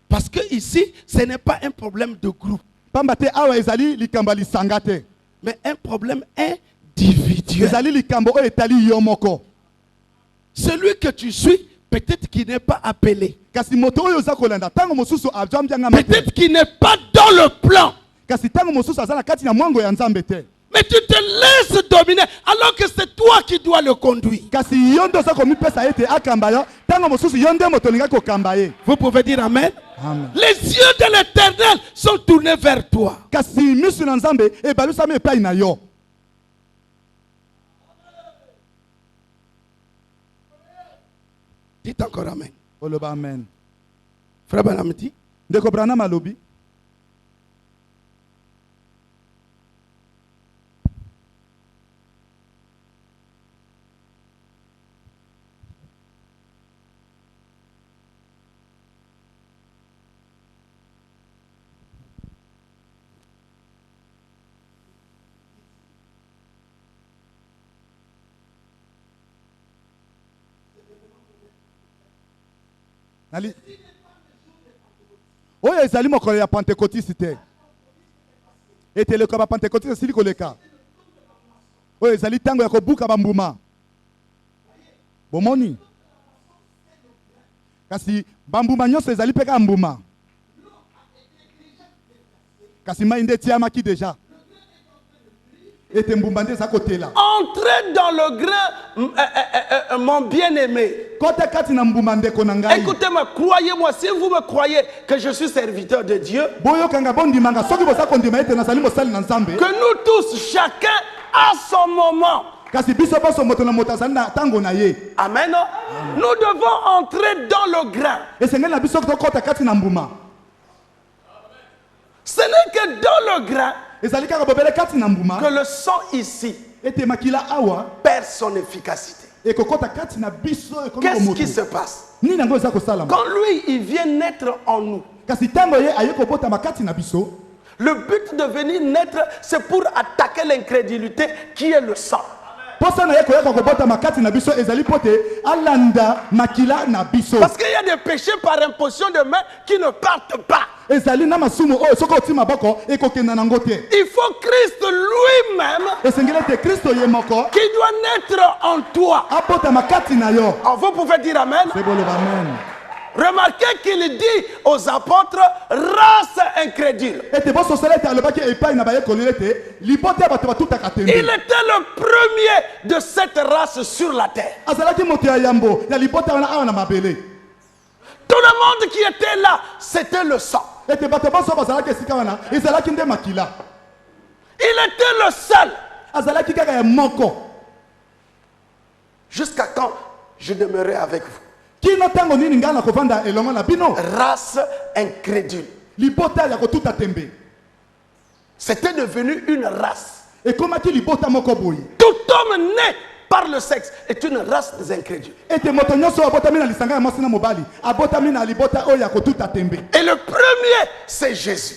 Parce que ici, ce n'est pas un problème de groupe, mais un problème individuel. Celui que tu suis, peut-être qu'il n'est pas appelé. Peut-être qu'il n'est pas dans le plan. Mais tu te laisses dominer alors que c'est toi qui dois le conduire. Vous pouvez dire amen? Amen. Les yeux de l'Éternel sont tournés vers toi. Dites encore amen. Amen. Frère Branham dit, oyo ezali mokolo ya Pentecôtiste te. Ete le kaba Pentecôtiste sili koleka. Oyo ezali tango ya kobuka bambuma. Bomoni. Kasi bambuma nyonso ezali peka mbuma. Kasi mai nde tiamaki déjà. Entrez dans le grain, mon bien-aimé. Écoutez-moi, croyez-moi, si vous me croyez que je suis serviteur de Dieu, que nous tous, chacun à son moment. Amen. Nous devons entrer dans le grain. Ce n'est que dans le grain que le sang ici perd son efficacité. Qu'est-ce qui se passe? Quand lui, il vient naître en nous, le but de venir naître, c'est pour attaquer l'incrédulité qui est le sang. Parce qu'il y a des péchés par imposition de main qui ne partent pas. Il faut Christ lui-même qui doit naître en toi. Oh, vous pouvez dire amen. Remarquez qu'il dit aux apôtres, race incrédule. Il était le premier de cette race sur la terre. Tout le monde qui était là, c'était le sang. Il était le seul. Jusqu'à quand je demeurai avec vous. Race incrédule. C'était devenu une race. Tout homme né par le sexe est une race des incrédules. Et le premier, c'est Jésus.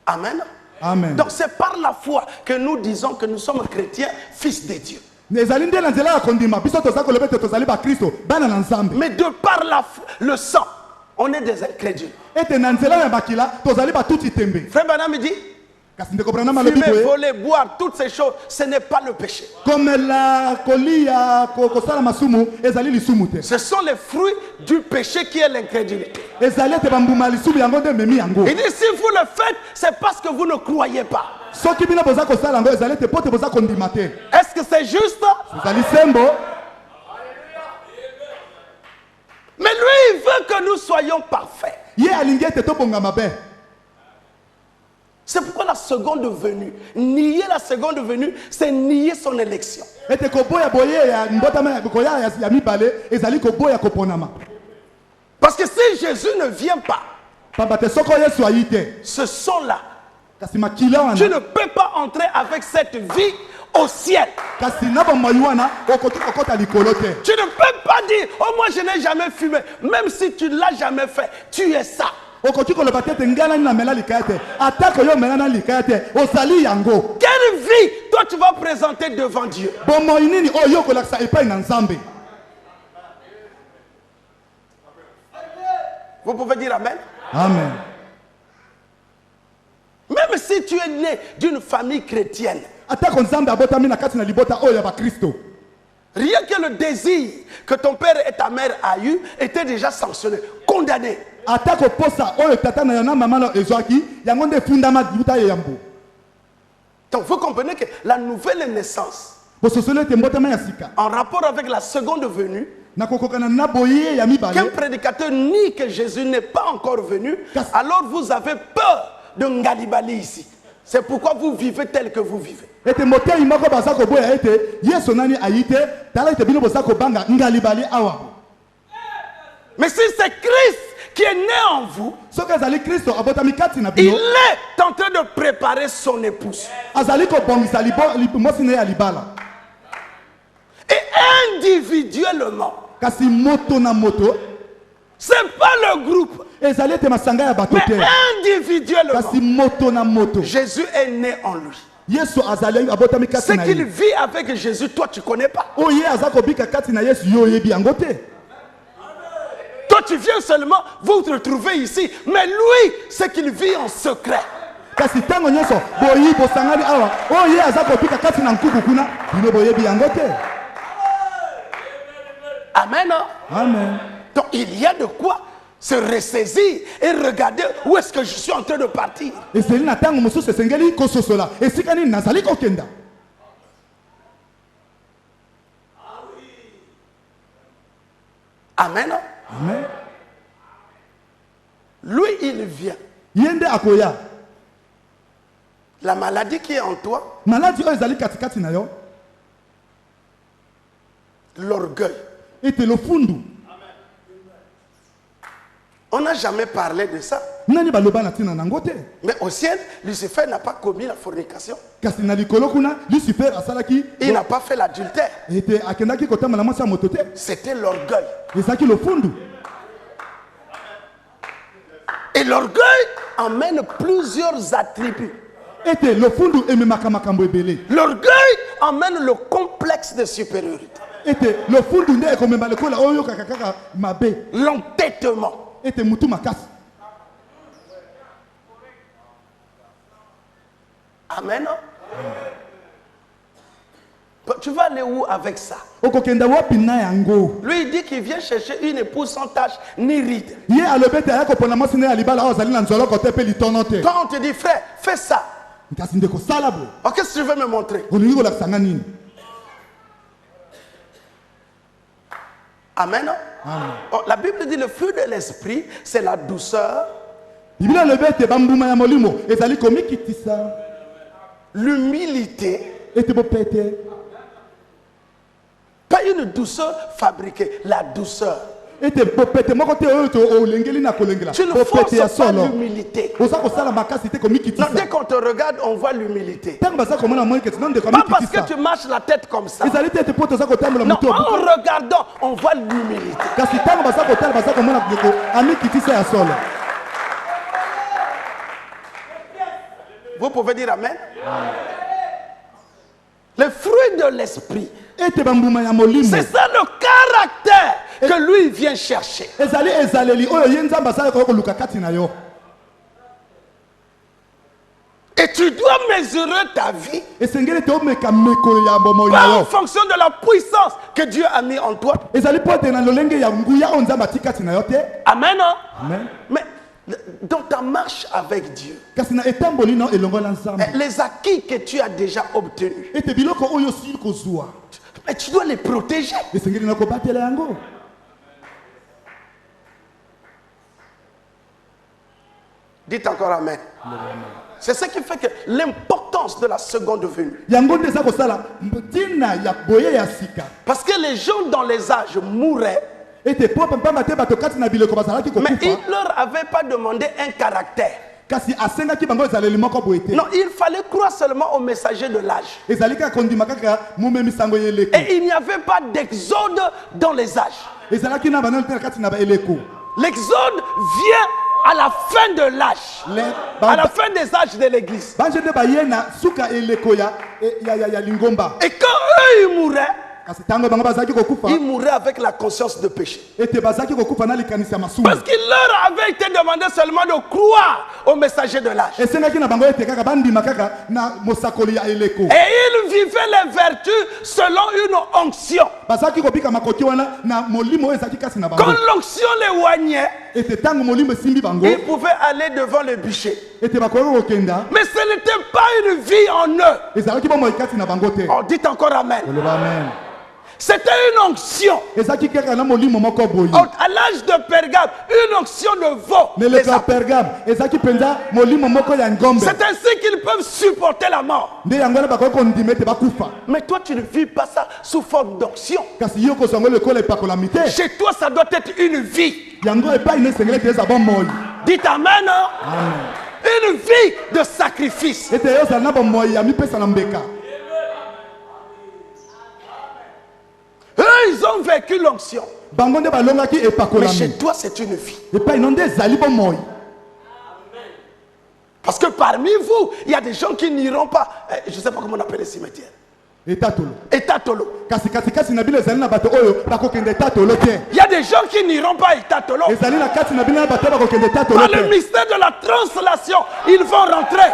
Amen. Amen. Donc c'est par la foi que nous disons que nous sommes chrétiens, fils de Dieu. Mais de par le sang, on est des incrédules. Frère Branham dit, fumer, voler, boire, toutes ces choses, ce n'est pas le péché. Ce sont les fruits du péché qui est l'incrédulité. Il dit, si vous le faites, c'est parce que vous ne croyez pas. Est-ce que c'est juste? Mais lui, il veut que nous soyons parfaits. C'est pourquoi la seconde venue, nier la seconde venue, c'est nier son élection. Parce que si Jésus ne vient pas, ce sang-là, tu ne peux pas entrer avec cette vie au ciel. Tu ne peux pas dire, oh moi je n'ai jamais fumé. Même si tu ne l'as jamais fait, tu es ça. Quelle vie toi tu vas présenter devant Dieu? Vous pouvez dire Amen? Amen. Même si tu es né d'une famille chrétienne, rien que le désir que ton père et ta mère a eu était déjà sanctionné, condamné. Donc vous comprenez que la nouvelle naissance, en rapport avec la seconde venue, qu'un prédicateur nie que Jésus n'est pas encore venu, alors vous avez peur de Ngalibali ici. C'est pourquoi vous vivez tel que vous vivez. Mais si c'est Christ qui est né en vous, il est en train de préparer son épouse. Et individuellement, c'est pas le groupe, mais individuellement, Jésus est né en lui. Ce qu'il vit avec Jésus, toi tu ne connais pas. Toi tu viens seulement, vous te retrouvez ici, mais lui, ce qu'il vit en secret. Amen. Amen. Donc il y a de quoi se ressaisir et regarder où est-ce que je suis en train de partir. Amen. Amen. Lui, il vient. La maladie qui est en toi, l'orgueil. On n'a jamais parlé de ça. Mais au ciel, Lucifer n'a pas commis la fornication. Il n'a pas fait l'adultère. C'était l'orgueil. Et l'orgueil emmène plusieurs attributs. L'orgueil emmène le complexe de supériorité. L'entêtement. Amen. Tu vas aller où avec ça? Lui, il dit qu'il vient chercher une épouse sans tache ni ride. Quand on te dit, frère, fais ça. Oh, qu'est-ce que tu veux me montrer? Amen. Oh, la Bible dit le fruit de l'esprit, c'est la douceur, l'humilité, pas une douceur fabriquée, la douceur. Tu ne forces pas l'humilité. Dès qu'on te regarde, on voit l'humilité. Pas parce que tu marches la tête comme ça. Non, en regardant, on voit l'humilité. Vous pouvez dire Amen. Le fruit de l'esprit, c'est ça le caractère que lui vient chercher. Et tu dois mesurer ta vie pas en fonction de la puissance que Dieu a mis en toi. Amen. Amen. Mais dans ta marche avec Dieu, les acquis que tu as déjà obtenus, mais tu dois les protéger. Dites encore Amen. C'est ce qui fait que l'importance de la seconde venue. Parce que les gens dans les âges mouraient Mais il ne leur avait pas demandé un caractère. Non, il fallait croire seulement au messager de l'âge. Et il n'y avait pas d'exode dans les âges. L'exode vient à la fin de l'âge, à la fin des âges de l'église. Et quand eux ils mouraient, ils mouraient avec la conscience de péché. Parce qu'il leur avait été demandé seulement de croire au messager de l'âge. Et ils vivaient les vertus selon une onction. Quand l'onction les oignait, ils pouvaient aller devant le bûcher. Mais ce n'était pas une vie en eux. Oh, dites encore amen. C'était une onction. À l'âge de Pergame, une onction de veau. C'est ainsi qu'ils peuvent supporter la mort. Mais toi, tu ne vis pas ça sous forme d'onction. Chez toi, ça doit être une vie. Dites amen. Une vie de sacrifice. Eux, ils ont vécu l'onction. Mais chez toi, c'est une vie. Parce que parmi vous, il y a des gens qui n'iront pas. Je ne sais pas comment on appelle les cimetières. Etatolo. Il y a des gens qui n'iront pas à Etatolo. Dans le mystère de la translation, ils vont rentrer.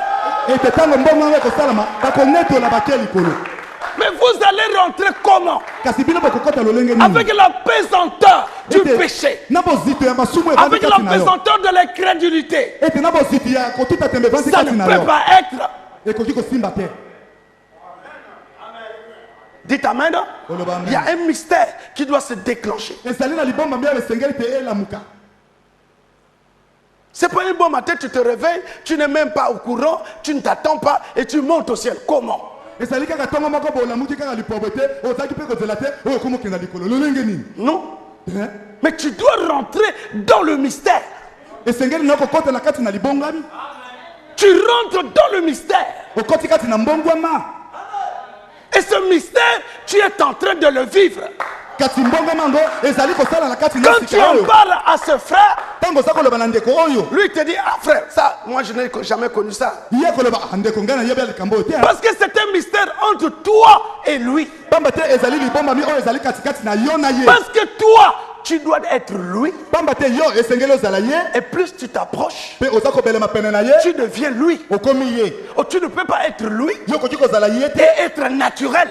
Mais vous allez rentrer comment? Avec la pesanteur du péché. Avec la pesanteur de l'incrédulité. Ça ne peut pas être. Dites amen. Il y a un mystère qui doit se déclencher. C'est pas un bon matin, tu te réveilles, tu n'es même pas au courant, tu ne t'attends pas et tu montes au ciel. Comment? Non. Mais tu dois rentrer dans le mystère. Tu rentres dans le mystère. Et ce mystère, tu es en train de le vivre. Quand tu en parles à ce frère, lui te dit, ah frère, ça, moi je n'ai jamais connu ça. Parce que c'est un mystère entre toi et lui. Parce que toi, tu dois être lui. Et plus tu t'approches, tu deviens lui. Oh, tu ne peux pas être lui et être naturel.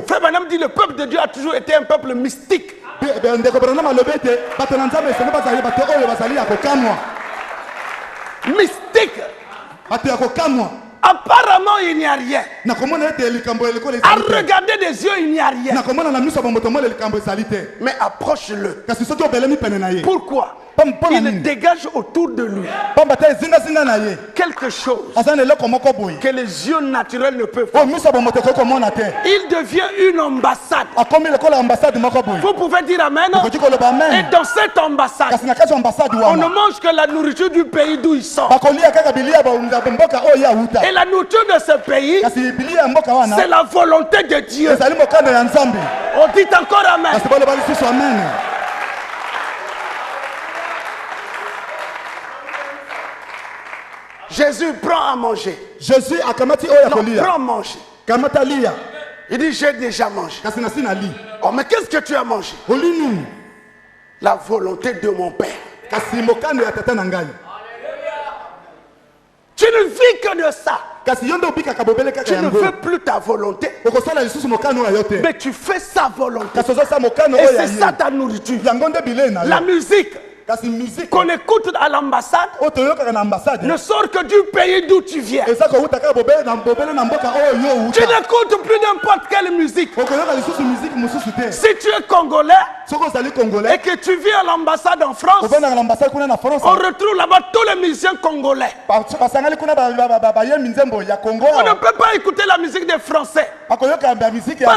Frère Branham dit, le peuple de Dieu a toujours été un peuple mystique. Mystique. Apparemment, il n'y a rien. À regarder des yeux, il n'y a rien. Mais approche-le. Pourquoi? Il dégage autour de lui quelque chose que les yeux naturels ne peuvent pas. Il devient une ambassade. Vous pouvez dire amen. Et dans cette ambassade, on ne mange que la nourriture du pays d'où il sort. Et la nourriture de ce pays, c'est la volonté de Dieu. On dit encore amen. Jésus prend à manger. Jésus a kamati prend à manger. Il dit, j'ai déjà mangé. Oh, mais qu'est-ce que tu as mangé? La volonté de mon Père. Tu ne vis que de ça. Tu ne fais plus ta volonté, mais tu fais sa volonté. Et c'est ça ta nourriture. La musique, qu'on écoute à l'ambassade ne sort que du pays d'où tu viens. Tu n'écoutes plus n'importe quelle musique. Si tu es congolais et que tu vis à l'ambassade en France, on retrouve là-bas tous les musiciens congolais. On ne peut pas écouter la musique des Français. Parce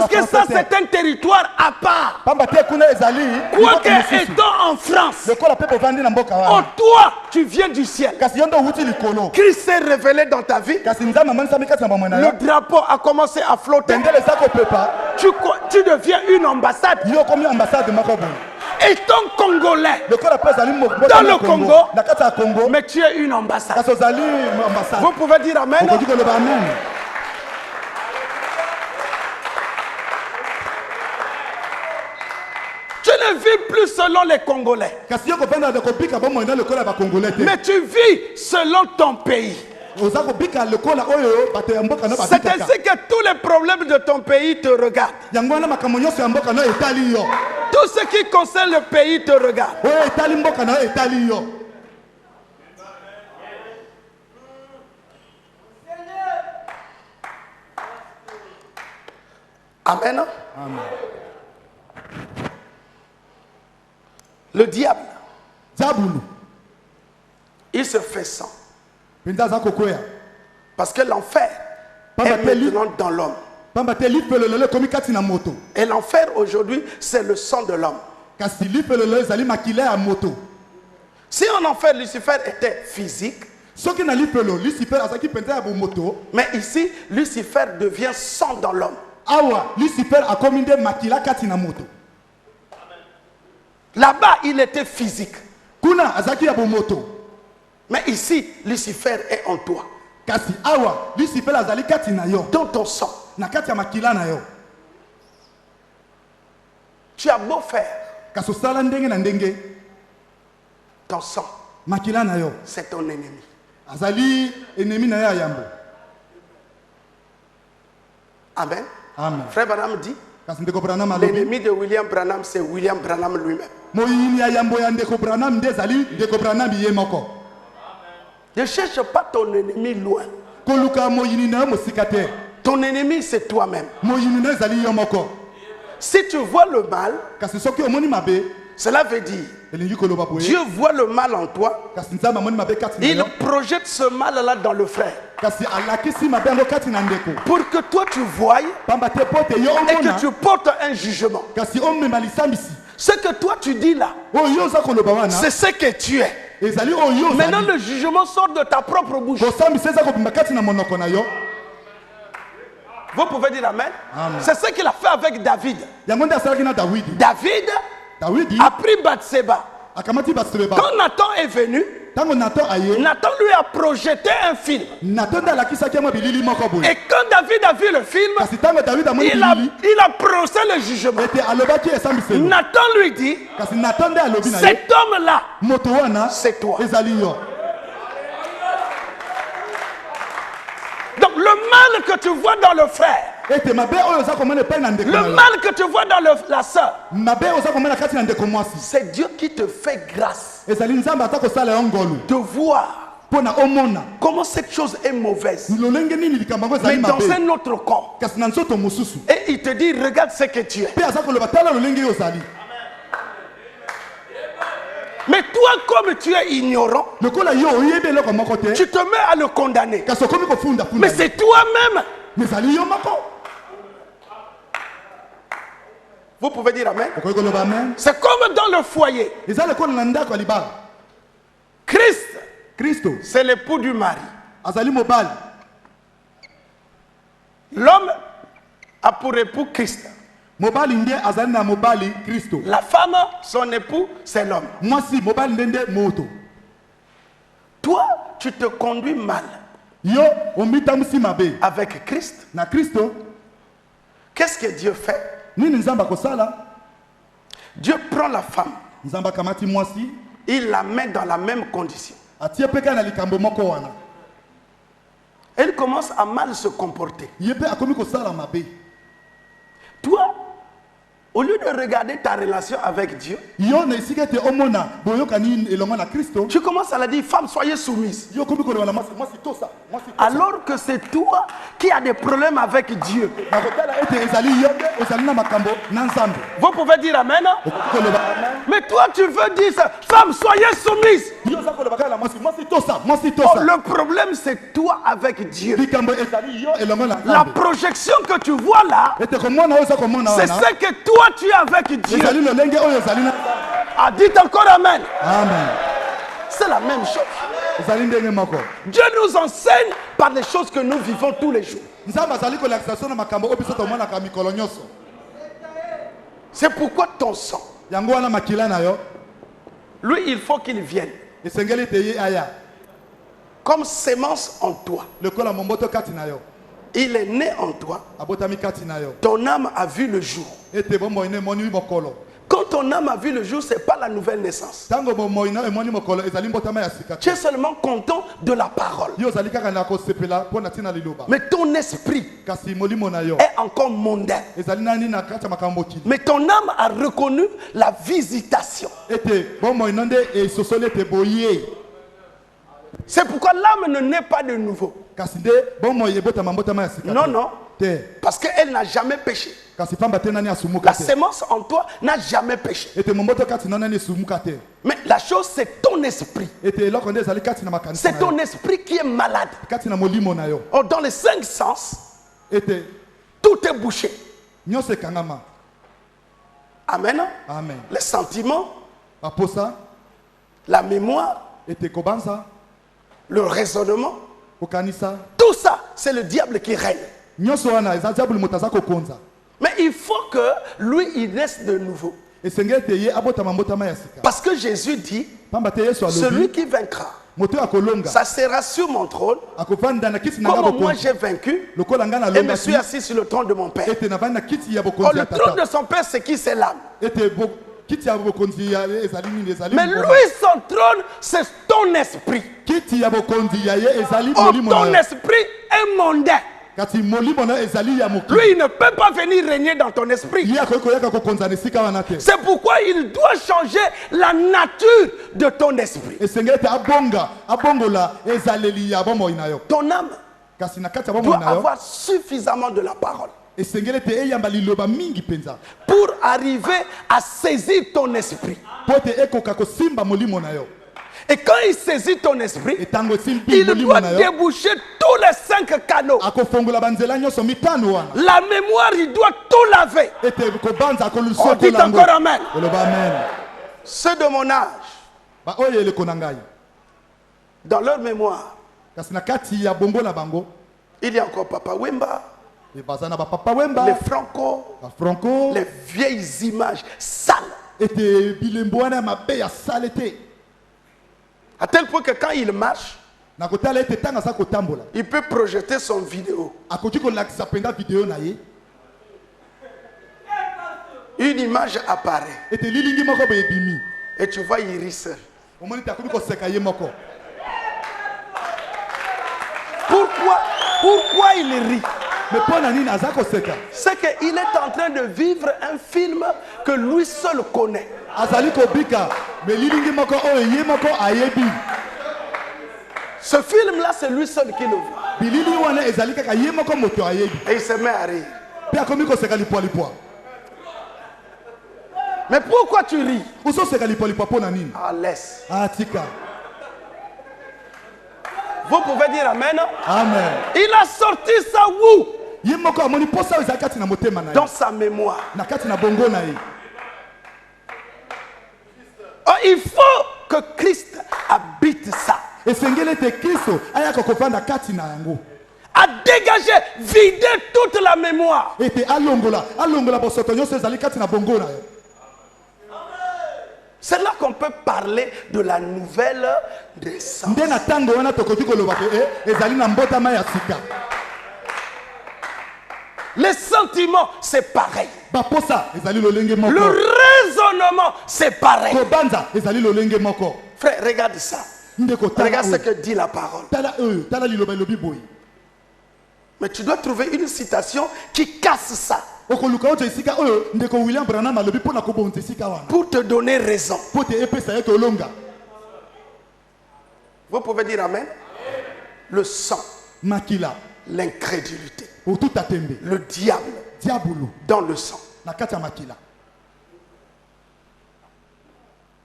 que ça, c'est un territoire à part. Quoique étant en France, oh, toi, tu viens du ciel. Christ s'est révélé dans ta vie. Le drapeau a commencé à flotter. Tu deviens une ambassade. Étant congolais dans le Congo, mais tu es une ambassade. Vous pouvez dire amen. Tu ne vis plus selon les Congolais, mais tu vis selon ton pays. C'est ainsi que tous les problèmes de ton pays te regardent. Tout ce qui concerne le pays te regarde. Amen. Amen. Le diable, il se fait sang. Parce que l'enfer est maintenant dans l'homme. Et l'enfer aujourd'hui, c'est le sang de l'homme. Si en enfer, Lucifer était physique, mais ici, Lucifer devient sang dans l'homme. Là-bas, il était physique. Mais ici, Lucifer est en toi. Dans ton sang. Tu as beau faire. Ton sang. C'est ton ennemi. Amen. Amen. Frère Branham dit, l'ennemi de William Branham, c'est William Branham lui-même. Ne cherche pas ton ennemi loin. Ton ennemi, c'est toi-même. Si tu vois le mal, cela veut dire Dieu voit le mal en toi. Il projette ce mal-là dans le frère. Pour que toi tu voies et que tu portes un jugement. Ce que toi tu dis là, c'est ce que tu es. Maintenant le jugement sort de ta propre bouche. Vous pouvez dire amen. C'est ce qu'il a fait avec David. David a pris Bathsheba. Quand Nathan est venu, Nathan lui a projeté un film. Et quand David a vu le film, il a prononcé le jugement. Nathan lui dit, cet homme-là, c'est toi. Donc le mal que tu vois dans le frère, le mal que tu vois dans la soeur, c'est Dieu qui te fait grâce de voir comment cette chose est mauvaise, mais dans un autre corps. Et il te dit, regarde ce que tu es. Mais toi, comme tu es ignorant, tu te mets à le condamner. Mais c'est toi-même. Vous pouvez dire amen. C'est comme dans le foyer. Christ, c'est l'époux du mari. L'homme a pour époux Christ. La femme, son époux, c'est l'homme. Toi, tu te conduis mal avec Christ. Qu'est-ce que Dieu fait? Dieu prend la femme. Il la met dans la même condition. Elle commence à mal se comporter. Toi, Au lieu de regarder ta relation avec Dieu, tu commences à la dire, femme, soyez soumise. Alors que c'est toi qui as des problèmes avec Dieu. Vous pouvez dire amen. Mais toi, tu veux dire ça, femme, soyez soumise. Oh, le problème, c'est toi avec Dieu. La projection que tu vois là, c'est ce que toi tu es avec Dieu. Ah, dites encore amen. Amen. C'est la même chose. Dieu nous enseigne par les choses que nous vivons tous les jours. C'est pourquoi ton sang, lui, il faut qu'il vienne comme sémence en toi. Il est né en toi. Ton âme a vu le jour. Quand ton âme a vu le jour, ce n'est pas la nouvelle naissance. Tu es seulement content de la parole. Mais ton esprit est encore mondain. Mais ton âme a reconnu la visitation. C'est pourquoi l'âme ne naît pas de nouveau. Non, non. Parce qu'elle n'a jamais péché. La sémence en toi n'a jamais péché. Mais la chose, c'est ton esprit. C'est ton esprit qui est malade. Oh, dans les 5 sens, tout est bouché. Amen. Amen. Les sentiments, la mémoire, le raisonnement, tout ça, c'est le diable qui règne. Mais il faut que lui, il naisse de nouveau. Parce que Jésus dit, celui qui vaincra, ça sera sur mon trône, comme moi j'ai vaincu et me suis assis sur le trône de mon Père. Oh, le trône de son Père, c'est qui? C'est l'âme. Mais lui, son trône, c'est ton esprit. Oh, ton esprit est mondain. Lui, il ne peut pas venir régner dans ton esprit. C'est pourquoi il doit changer la nature de ton esprit. Ton âme doit avoir suffisamment de la parole pour arriver à saisir ton esprit. Et quand il saisit ton esprit, il doit déboucher tous les 5 canaux. La mémoire, il doit tout laver. On dit encore amen. Ceux de mon âge, dans leur mémoire, il y a encore Papa Wemba, les Franco, les vieilles images sales. À tel point que quand il marche, il peut projeter son vidéo. Une image apparaît. Et tu vois, il rit seul. Pourquoi il rit? C'est qu'il est en train de vivre un film que lui seul connaît. Ce film-là, c'est lui seul qui le voit. Et il se met à rire. Mais pourquoi tu ris? Ah, laisse. Vous pouvez dire amen. Amen. Il a sorti ça où? Dans sa mémoire. Oh, il faut que Christ habite ça. À dégager, vider toute la mémoire. C'est là qu'on peut parler de la nouvelle naissance. Les sentiments, c'est pareil. Le raisonnement, c'est pareil. Frère, regarde ça. Regarde ce que dit la parole. Mais tu dois trouver une citation qui casse ça. Pour te donner raison. Vous pouvez dire amen. Le sang, l'incrédulité, le diable dans le sang.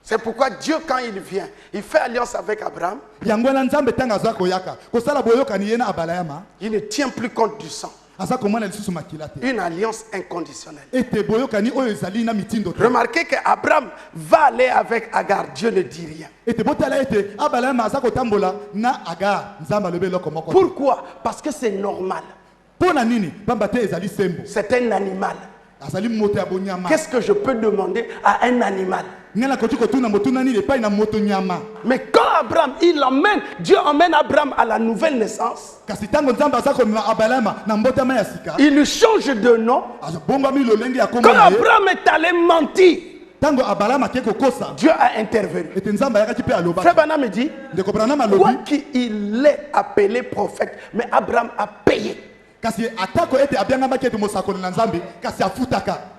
C'est pourquoi Dieu, quand il vient, il fait alliance avec Abraham. Il ne tient plus compte du sang. Une alliance inconditionnelle. Remarquez qu'Abraham va aller avec Agar. Dieu ne dit rien. Pourquoi? Parce que c'est normal. C'est un animal. Qu'est-ce que je peux demander à un animal? Mais quand Abraham, Dieu emmène Abraham à la nouvelle naissance, il lui change de nom. Quand Abraham est allé mentir, Dieu a intervenu. Frère Branham me dit, quoi qu'il est appelé prophète, mais Abraham a payé.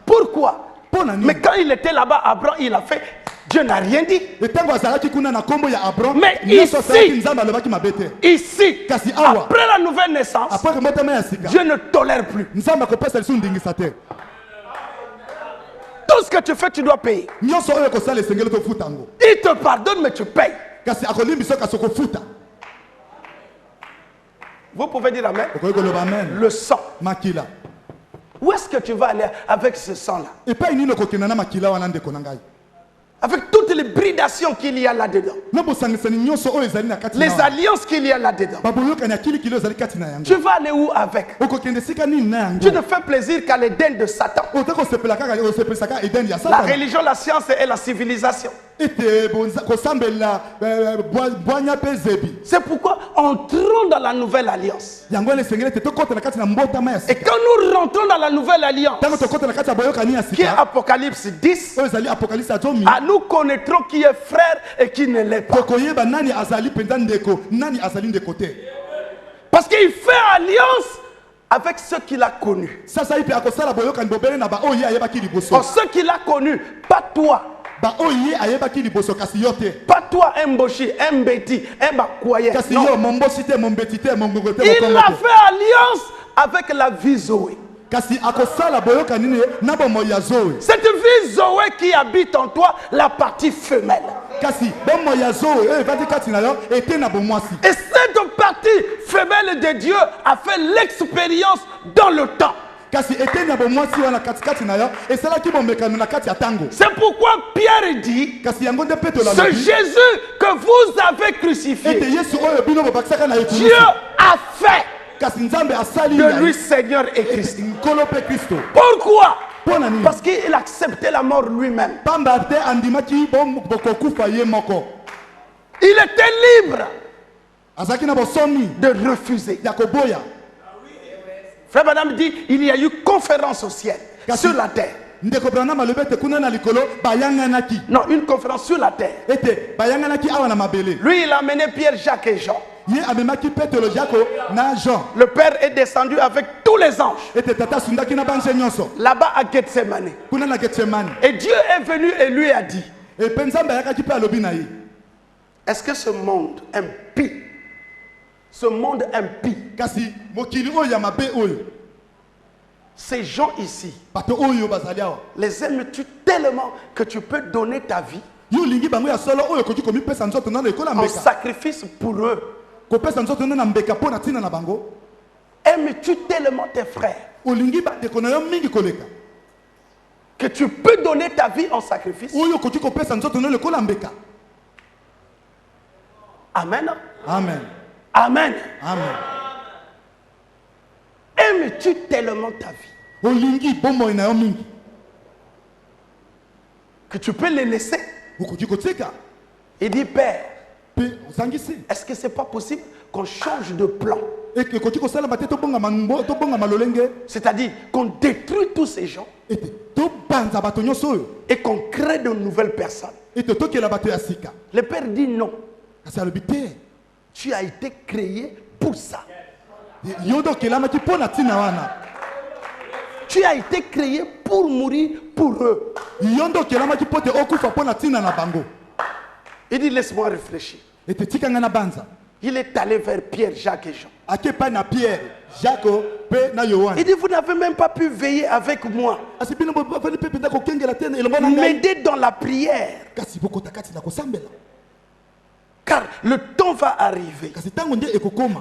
Pourquoi? Mais quand il était là-bas, Abraham, il a fait. Dieu n'a rien dit. Mais ici, après la nouvelle naissance, Dieu ne tolère plus. Tout ce que tu fais, tu dois payer. Il te pardonne, mais tu payes. Vous pouvez dire amen. Le sang. Où est-ce que tu vas aller avec ce sang-là? Avec toutes les bridations qu'il y a là-dedans. Les alliances qu'il y a là-dedans. Tu vas aller où avec? Tu ne fais plaisir qu'à l'Éden de Satan. La religion, la science et la civilisation. C'est pourquoi entrons dans la nouvelle alliance. Et quand nous rentrons dans la nouvelle alliance, qui est Apocalypse 10, nous connaîtrons qui est frère et qui ne l'est pas. Parce qu'il fait alliance avec ceux qu'il a connus. Or, ceux qu'il a connus, pas toi. Pas toi, un Mboshi, un Mbeti, un Bakwaye. Il a fait alliance avec la vie Zoé. Cette vie Zoé qui habite en toi, la partie femelle. Et cette partie femelle de Dieu a fait l'expérience dans le temps. C'est pourquoi Pierre dit, ce Jésus que vous avez crucifié, Dieu a fait de lui Seigneur et Christ. Pourquoi? Parce qu'il acceptait la mort lui-même. Il était libre de refuser. Frère Branham dit, il y a eu conférence au ciel, sur la terre. Non, une conférence sur la terre. Lui, il a amené Pierre, Jacques et Jean. Le Père est descendu avec tous les anges là-bas à Gethsemane. Et Dieu est venu et lui a dit, est-ce que ce monde impie, ces gens ici, les aimes-tu tellement que tu peux donner ta vie en sacrifice pour eux? Aimes-tu tellement tes frères que tu peux donner ta vie en sacrifice? Amen. Amen. Amen. Amen. Aimes-tu tellement ta vie que tu peux les laisser? Il dit, Père, est-ce que c'est pas possible qu'on change de plan? C'est-à-dire qu'on détruit tous ces gens et qu'on crée de nouvelles personnes. Le Père dit non. Tu as été créé pour ça. Tu as été créé pour mourir pour eux. Il dit, laisse-moi réfléchir. Il est allé vers Pierre, Jacques et Jean. Il dit, vous n'avez même pas pu veiller avec moi. M'aider dans la prière. Car le temps va arriver.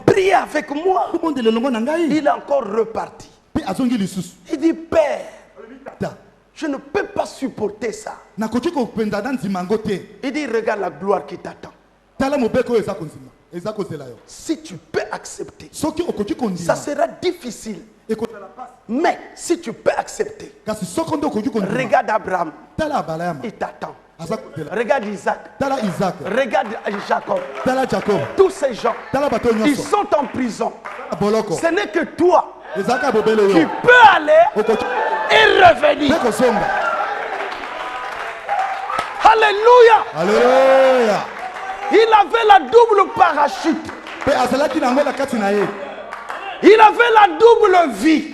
Priez avec moi. Il est encore reparti. Il dit, Père, je ne peux pas supporter ça. Il dit, regarde la gloire qui t'attend. Si tu peux accepter, ça sera difficile. Mais si tu peux accepter, regarde Abraham, il t'attend. Regarde Isaac, regarde Jacob. Tous ces gens, ils sont en prison. Ce n'est que toi qui peux aller et revenir. Alléluia. Alléluia. Il avait la double parachute. Il avait la double vie.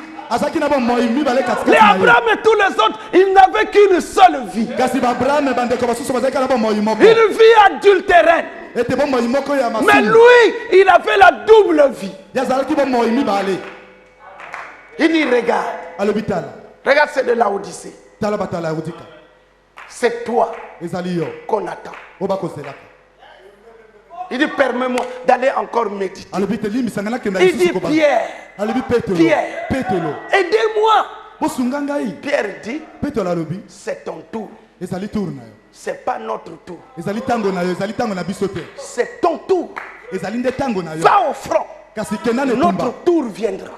Les Abraham et tous les autres, ils n'avaient qu'une seule vie. Une vie adultérine. Mais lui, il avait la double vie. Il dit, regarde. Regarde, c'est de la Odyssée. C'est toi qu'on attend. Il dit, permets-moi d'aller encore méditer. Il dit, Pierre, aidez-moi. Pierre dit, c'est ton tour. C'est pas notre tour. C'est ton tour. Va au front. Notre tour viendra.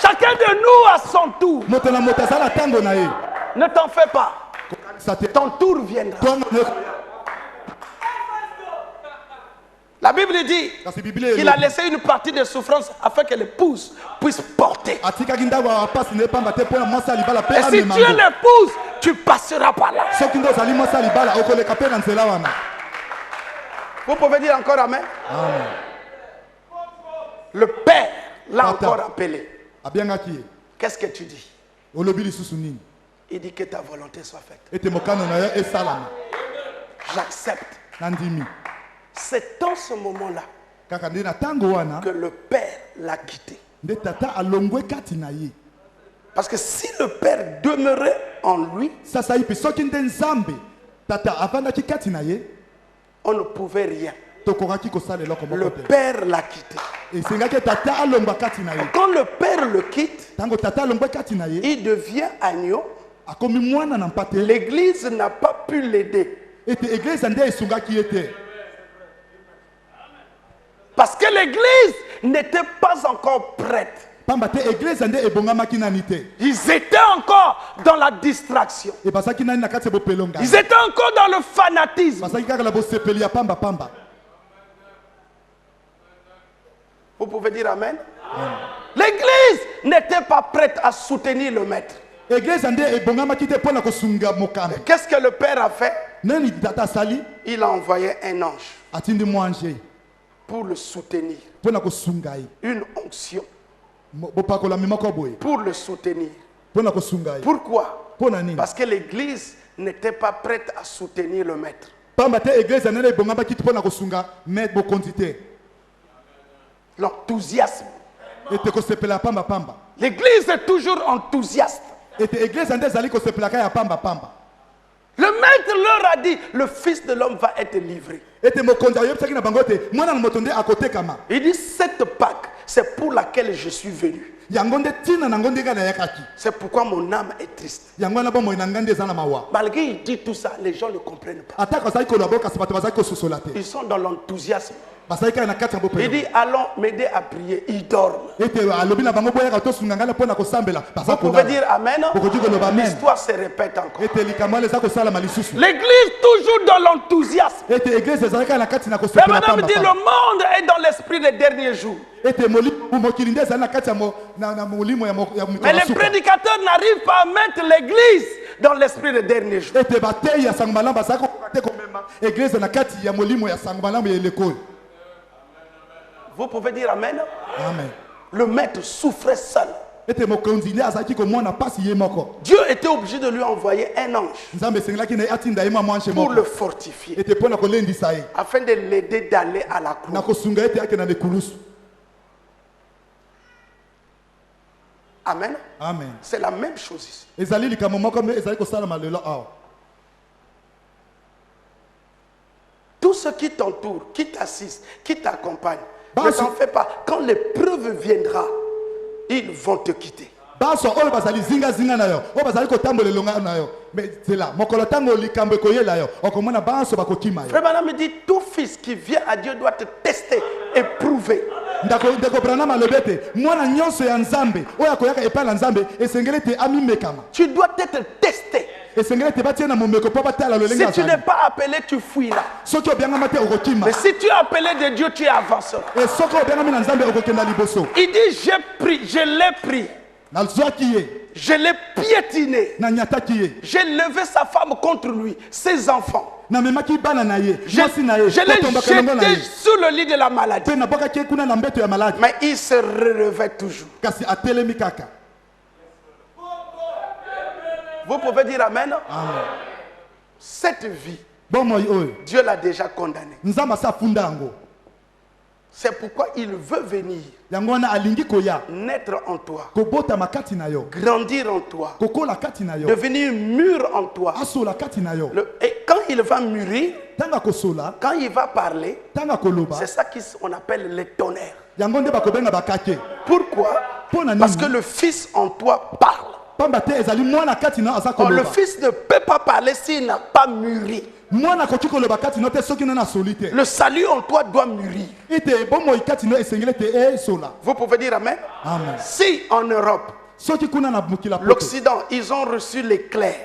Chacun de nous a son tour. Ne t'en fais pas. Ton tour viendra. La Bible dit qu'il a laissé une partie des souffrances afin que l'épouse puisse porter. Et si tu es l'épouse, tu passeras par là. Vous pouvez dire encore amen? Amen. Le Père l'a encore appelé. Qu'est-ce que tu dis? Il dit que ta volonté soit faite. J'accepte. C'est dans ce moment-là que le Père l'a quitté. Parce que si le Père demeurait en lui, on ne pouvait rien. Le Père l'a quitté. Quand le Père le quitte, il devient agneau. L'église n'a pas pu l'aider. Parce que l'église n'était pas encore prête. Ils étaient encore dans la distraction. Ils étaient encore dans le fanatisme. Vous pouvez dire amen? L'église n'était pas prête à soutenir le maître. Qu'est-ce que le Père a fait? Il a envoyé un ange pour le soutenir. Une onction pour le soutenir. Pourquoi? Parce que l'église n'était pas prête à soutenir le maître. L'enthousiasme. L'église est toujours enthousiaste. Le maître leur a dit, le Fils de l'homme va être livré. Il dit, cette Pâque, c'est pour laquelle je suis venu. C'est pourquoi mon âme est triste. Malgré il dit tout ça, les gens ne comprennent pas. Ils sont dans l'enthousiasme. Il dit, allons m'aider à prier. Ils dorment. Vous pouvez dire amen. L'histoire se répète encore. L'église toujours dans l'enthousiasme. Mais madame dit, le monde est dans l'esprit des derniers jours. Mais les prédicateurs n'arrivent pas à mettre l'église dans l'esprit des derniers jours. Vous pouvez dire Amen? Amen. Le maître souffrait seul. Dieu était obligé de lui envoyer un ange pour le fortifier, afin de l'aider d'aller à la croix. Amen. Amen. C'est la même chose ici. Tout ce qui t'entoure, qui t'assiste, qui t'accompagne, ne t'en fais pas. Quand l'épreuve viendra, ils vont te quitter. Mais c'est là. Frère Branham me dit, tout fils qui vient à Dieu doit te tester, éprouver. Tu dois être testé. Si tu n'es pas appelé, tu fuiras. Mais si tu es appelé de Dieu, tu avanceras. Il dit, j'ai pris, je l'ai pris. Je l'ai piétiné. J'ai levé sa femme contre lui, ses enfants. Je l'ai jeté sous le lit de la maladie. Mais il se relevait toujours. Vous pouvez dire Amen? Amen. Cette vie, Dieu l'a déjà condamnée. C'est pourquoi il veut venir naître en toi, grandir en toi, devenir mûr en toi. Et quand il va mûrir, quand il va parler, c'est ça qu'on appelle le tonnerre. Pourquoi? Parce que le Fils en toi parle. Or, le Fils ne peut pas parler s'il n'a pas mûri. Le salut en toi doit mûrir. Vous pouvez dire Amen? Amen. Si en Europe, l'Occident, ils ont reçu l'éclair.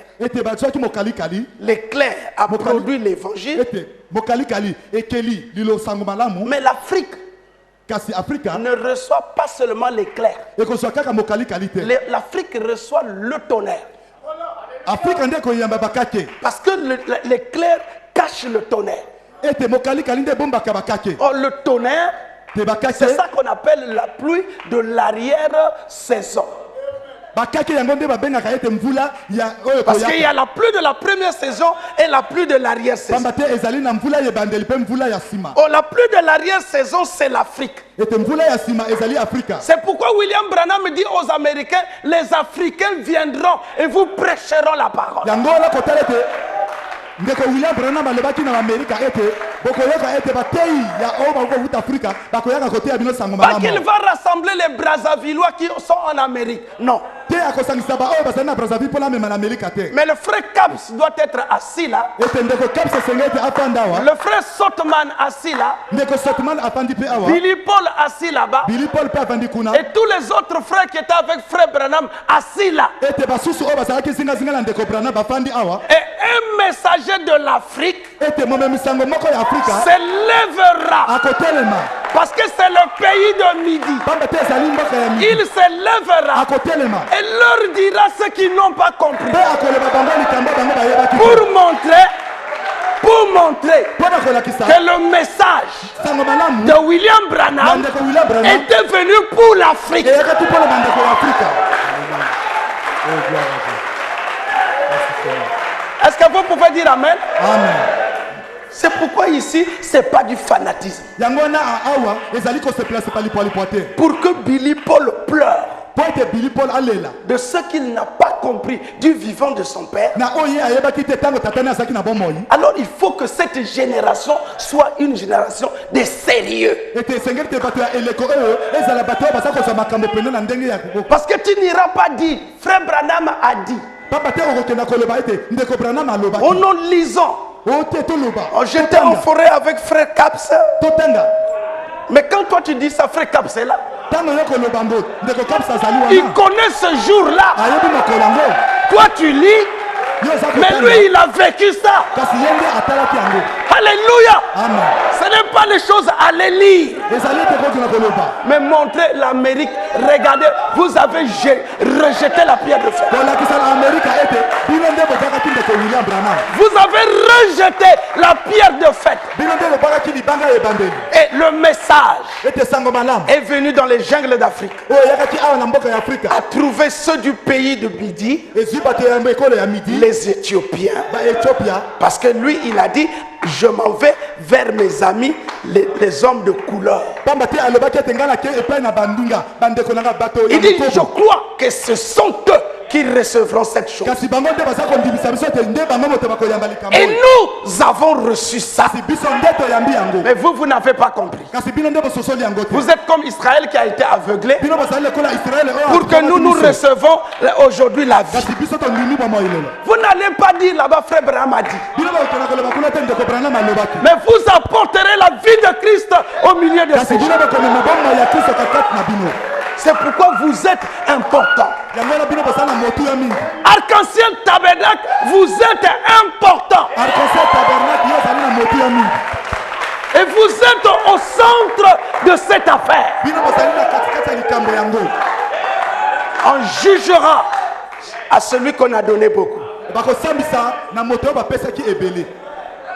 L'éclair a produit l'évangile. Mais l'Afrique ne reçoit pas seulement l'éclair. L'Afrique reçoit le tonnerre. Parce que l'éclair cache le tonnerre. Or, le tonnerre, c'est ça qu'on appelle la pluie de l'arrière-saison. Parce qu'il y a la pluie de la première saison et la pluie de l'arrière-saison. Oh, la pluie de l'arrière-saison, c'est l'Afrique. C'est pourquoi William Branham dit aux Américains, les Africains viendront et vous prêcheront la parole. Ndeko William Branham alobaki na Amerika ete bokoyoka ete batei ya oba ko vuta Afrika bakoyaka kote ya bino sango malamu. Pas qu'il va rassembler les Brazzavillois qui sont en Amérique. Non. Te akosangisa ba oba sana Brazzaville pour la même en Amérique te. Mais le frère Caps doit être assis là. Ete ndeko Caps sengete afanda wa. Le frère Sotman assis là. Ndeko Sotman afandi pe awa. Billy Paul assis là-bas. Billy Paul pe afandi kuna. Et tous les autres frères qui étaient avec frère Branham assis là. Ete basusu oba sana ki zinga zinga na ndeko Branham afandi awa. Et un messager de l'Afrique s'élèvera parce que c'est le pays de midi. Il s'élèvera et leur dira ce qu'ils n'ont pas compris pour montrer que le message de William Branham était venu pour l'Afrique. Est-ce que vous pouvez dire Amen? Amen. C'est pourquoi ici, ce n'est pas du fanatisme. Pour que Billy Paul pleure de ce qu'il n'a pas compris du vivant de son père. Alors il faut que cette génération soit une génération de sérieux. Parce que tu n'iras pas dire, frère Branham a dit. Oh non, lisons. J'étais en forêt avec frère Caps. Mais quand toi tu dis ça, frère Caps est là. Il connaît ce jour-là. Toi tu lis. Mais lui il a vécu ça. Alléluia. Ce n'est pas les choses à les lire. Mais montrer l'Amérique. Regardez, vous avez rejeté la pierre de fer. Vous avez rejeté la pierre de fête. Et le message est venu dans les jungles d'Afrique. A trouvé ceux du pays de Midi, les Éthiopiens. Parce que lui, il a dit, je m'en vais vers mes amis, les hommes de couleur. Il dit, je crois que ce sont eux qui recevront cette chose. Et nous avons reçu ça. Mais vous n'avez pas compris. Vous êtes comme Israël qui a été aveuglé pour que nous recevons aujourd'hui la vie. Vous n'allez pas dire là-bas, frère Branham a dit. Mais vous apporterez la vie de Christ au milieu de ces gens. C'est pourquoi vous êtes important. Arc-en-ciel tabernacle, vous êtes important. Et vous êtes au centre de cette affaire. On jugera à celui qu'on a donné beaucoup.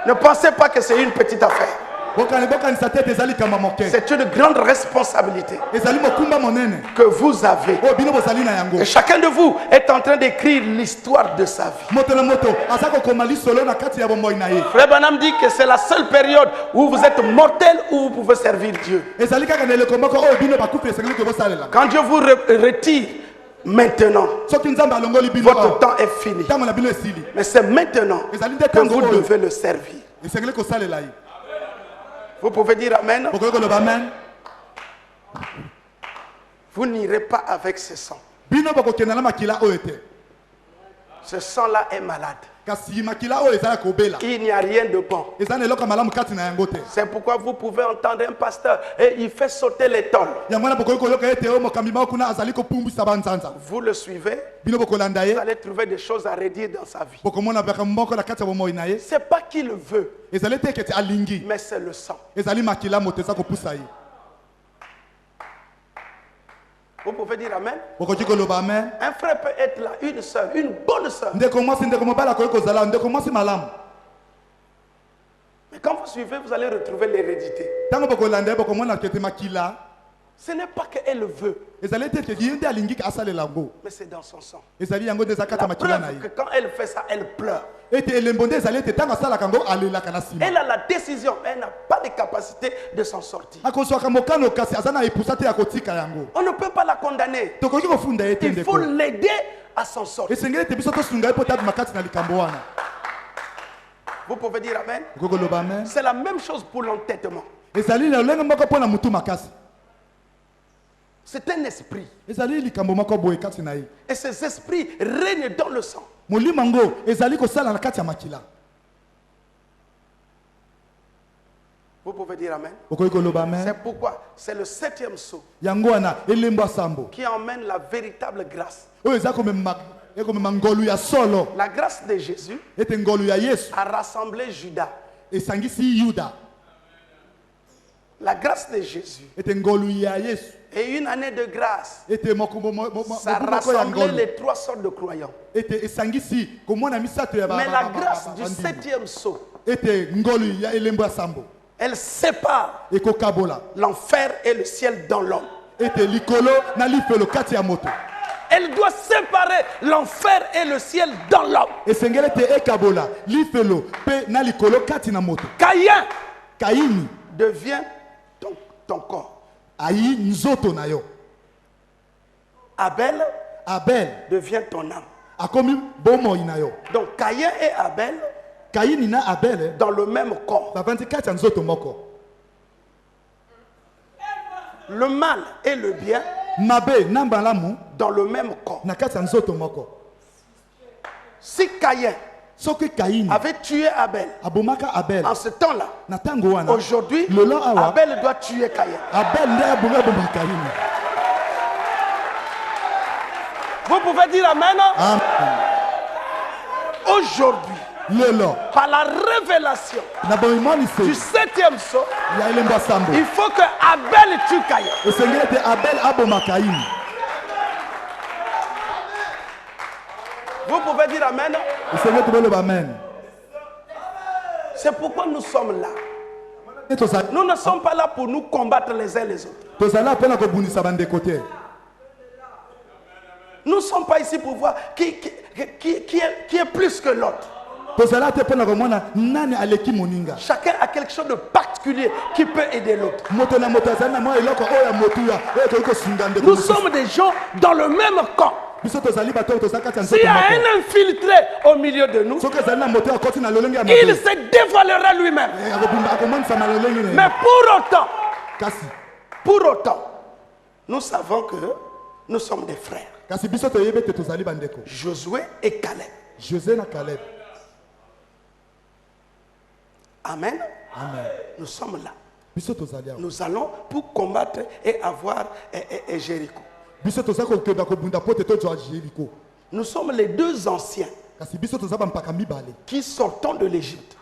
Ne pensez pas que c'est une petite affaire. C'est une grande responsabilité que vous avez. Et chacun de vous est en train d'écrire l'histoire de sa vie. Frère Branham dit que c'est la seule période où vous êtes mortel, où vous pouvez servir Dieu. Quand Dieu vous retire maintenant, votre temps est fini. Mais c'est maintenant que vous devez le servir. Vous pouvez dire Amen. Vous n'irez pas avec ce sang. Ce sang-là est malade. Il n'y a rien de bon. C'est pourquoi vous pouvez entendre un pasteur et il fait sauter les tôles. Vous le suivez, vous allez trouver des choses à redire dans sa vie. Ce n'est pas qu'il veut, mais c'est le sang. Vous pouvez dire Amen. Un frère peut être là, une soeur, une bonne soeur. Mais quand vous suivez, vous allez retrouver l'hérédité. Ce n'est pas qu'elle veut, mais c'est dans son sang. La preuve que quand elle fait ça, elle pleure. Elle a la décision, mais elle n'a pas de capacité de s'en sortir. On ne peut pas la condamner. Il faut l'aider à s'en sortir. Vous pouvez dire Amen. C'est la même chose pour l'entêtement. C'est un esprit. Et ces esprits règnent dans le sang. Vous pouvez dire Amen. C'est pourquoi c'est le 7e sceau qui emmène la véritable grâce. La grâce de Jésus a rassemblé Judas. La grâce de Jésus et une année de grâce, ça a rassemblé les 3 sortes de croyants. Mais la grâce du 7e sceau, elle sépare l'enfer et le ciel dans l'homme. Elle doit séparer l'enfer et le ciel dans l'homme. Caïn devient ton corps. Abel devient ton âme. Donc Caïn et Abel dans le même corps. Le mal et le bien dans le même corps. Si Caïn avait tué Abel en ce temps-là, aujourd'hui, Abel doit tuer Caïn. Vous pouvez dire Amen. Aujourd'hui, par la révélation du 7e sceau, il faut que Abel tue Caïn. Vous pouvez dire Amen. C'est pourquoi nous sommes là. Nous ne sommes pas là pour nous combattre les uns les autres. Nous ne sommes pas ici pour voir qui est plus que l'autre. Chacun a quelque chose de particulier qui peut aider l'autre. Nous sommes des gens dans le même camp. S'il y a un infiltré au milieu de nous, il se dévoilera lui-même. Mais pour autant, nous savons que nous sommes des frères. Josué et Caleb. Amen. Nous sommes là. Nous allons pour combattre et avoir Jéricho. Nous sommes les deux anciens qui sortont de l'Égypte.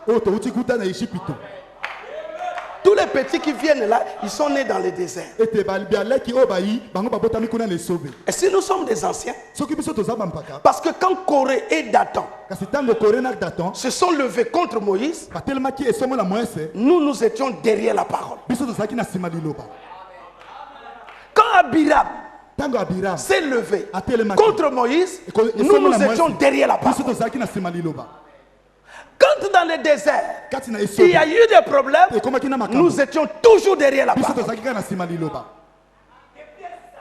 Tous les petits qui viennent là, ils sont nés dans le désert. Et si nous sommes des anciens, parce que quand Corée et Dathan se sont levés contre Moïse, nous étions derrière la parole. Quand Abiram s'est levé contre Moïse, nous étions derrière la parole. Quand dans le désert, il y a eu des problèmes, nous étions toujours derrière la parole.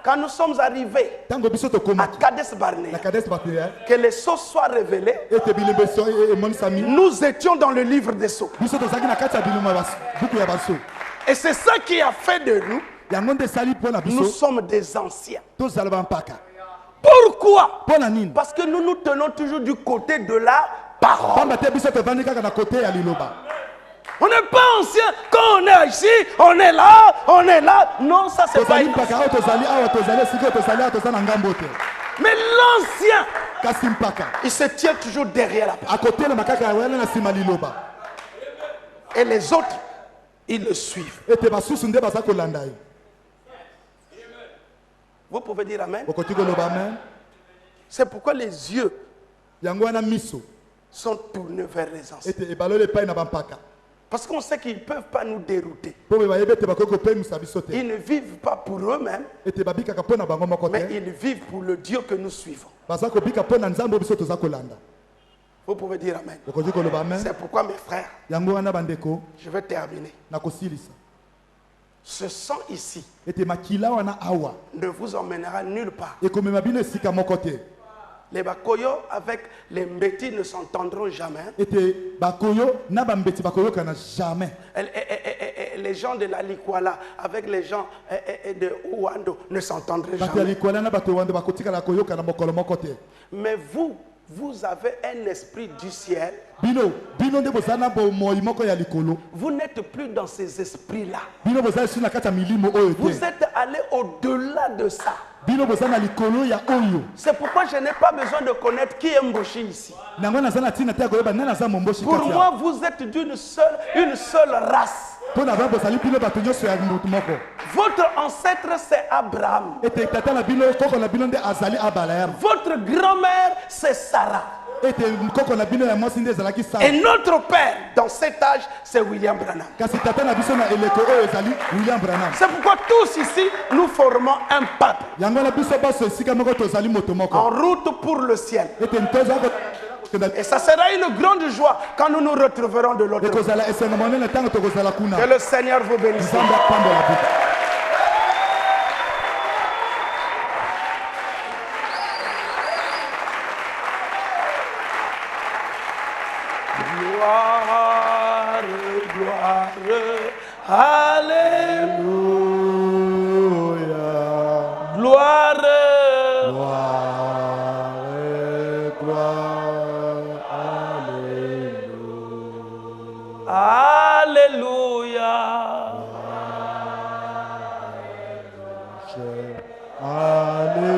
Quand nous sommes arrivés à Kadesh Barnea, que les sceaux soient révélés, nous étions dans le livre des sceaux. Et c'est ça qui a fait de nous, nous sommes des anciens. Pourquoi? Parce que nous nous tenons toujours du côté de la parole. On n'est pas ancien quand on est ici, on est là. Non, ça c'est pas innocent. Mais l'ancien, il se tient toujours derrière la parole. Et les autres, ils le suivent. Vous pouvez dire Amen. C'est pourquoi les yeux sont tournés vers les anciens. Parce qu'on sait qu'ils ne peuvent pas nous dérouter. Ils ne vivent pas pour eux-mêmes, mais ils vivent pour le Dieu que nous suivons. Vous pouvez dire Amen. C'est pourquoi mes frères, je vais terminer. Ce sang ici ne vous emmènera nulle part. Les Bakoyo avec les Mbeti ne s'entendront jamais. Les gens de la Likwala avec les gens de Ouando ne s'entendraient jamais. Mais vous avez un esprit du ciel. Vous n'êtes plus dans ces esprits-là. Vous êtes allé au-delà de ça. C'est pourquoi je n'ai pas besoin de connaître qui est Mboshi ici. Pour moi, vous êtes une seule race. Votre ancêtre c'est Abraham. Votre grand-mère c'est Sarah. Et notre père dans cet âge c'est William Branham. C'est pourquoi tous ici nous formons un peuple en route pour le ciel. Et ça sera une grande joie quand nous nous retrouverons de l'autre côté. Que le Seigneur vous bénisse. Gloire, gloire, alléluia. Gloire, alléluia. Alléluia.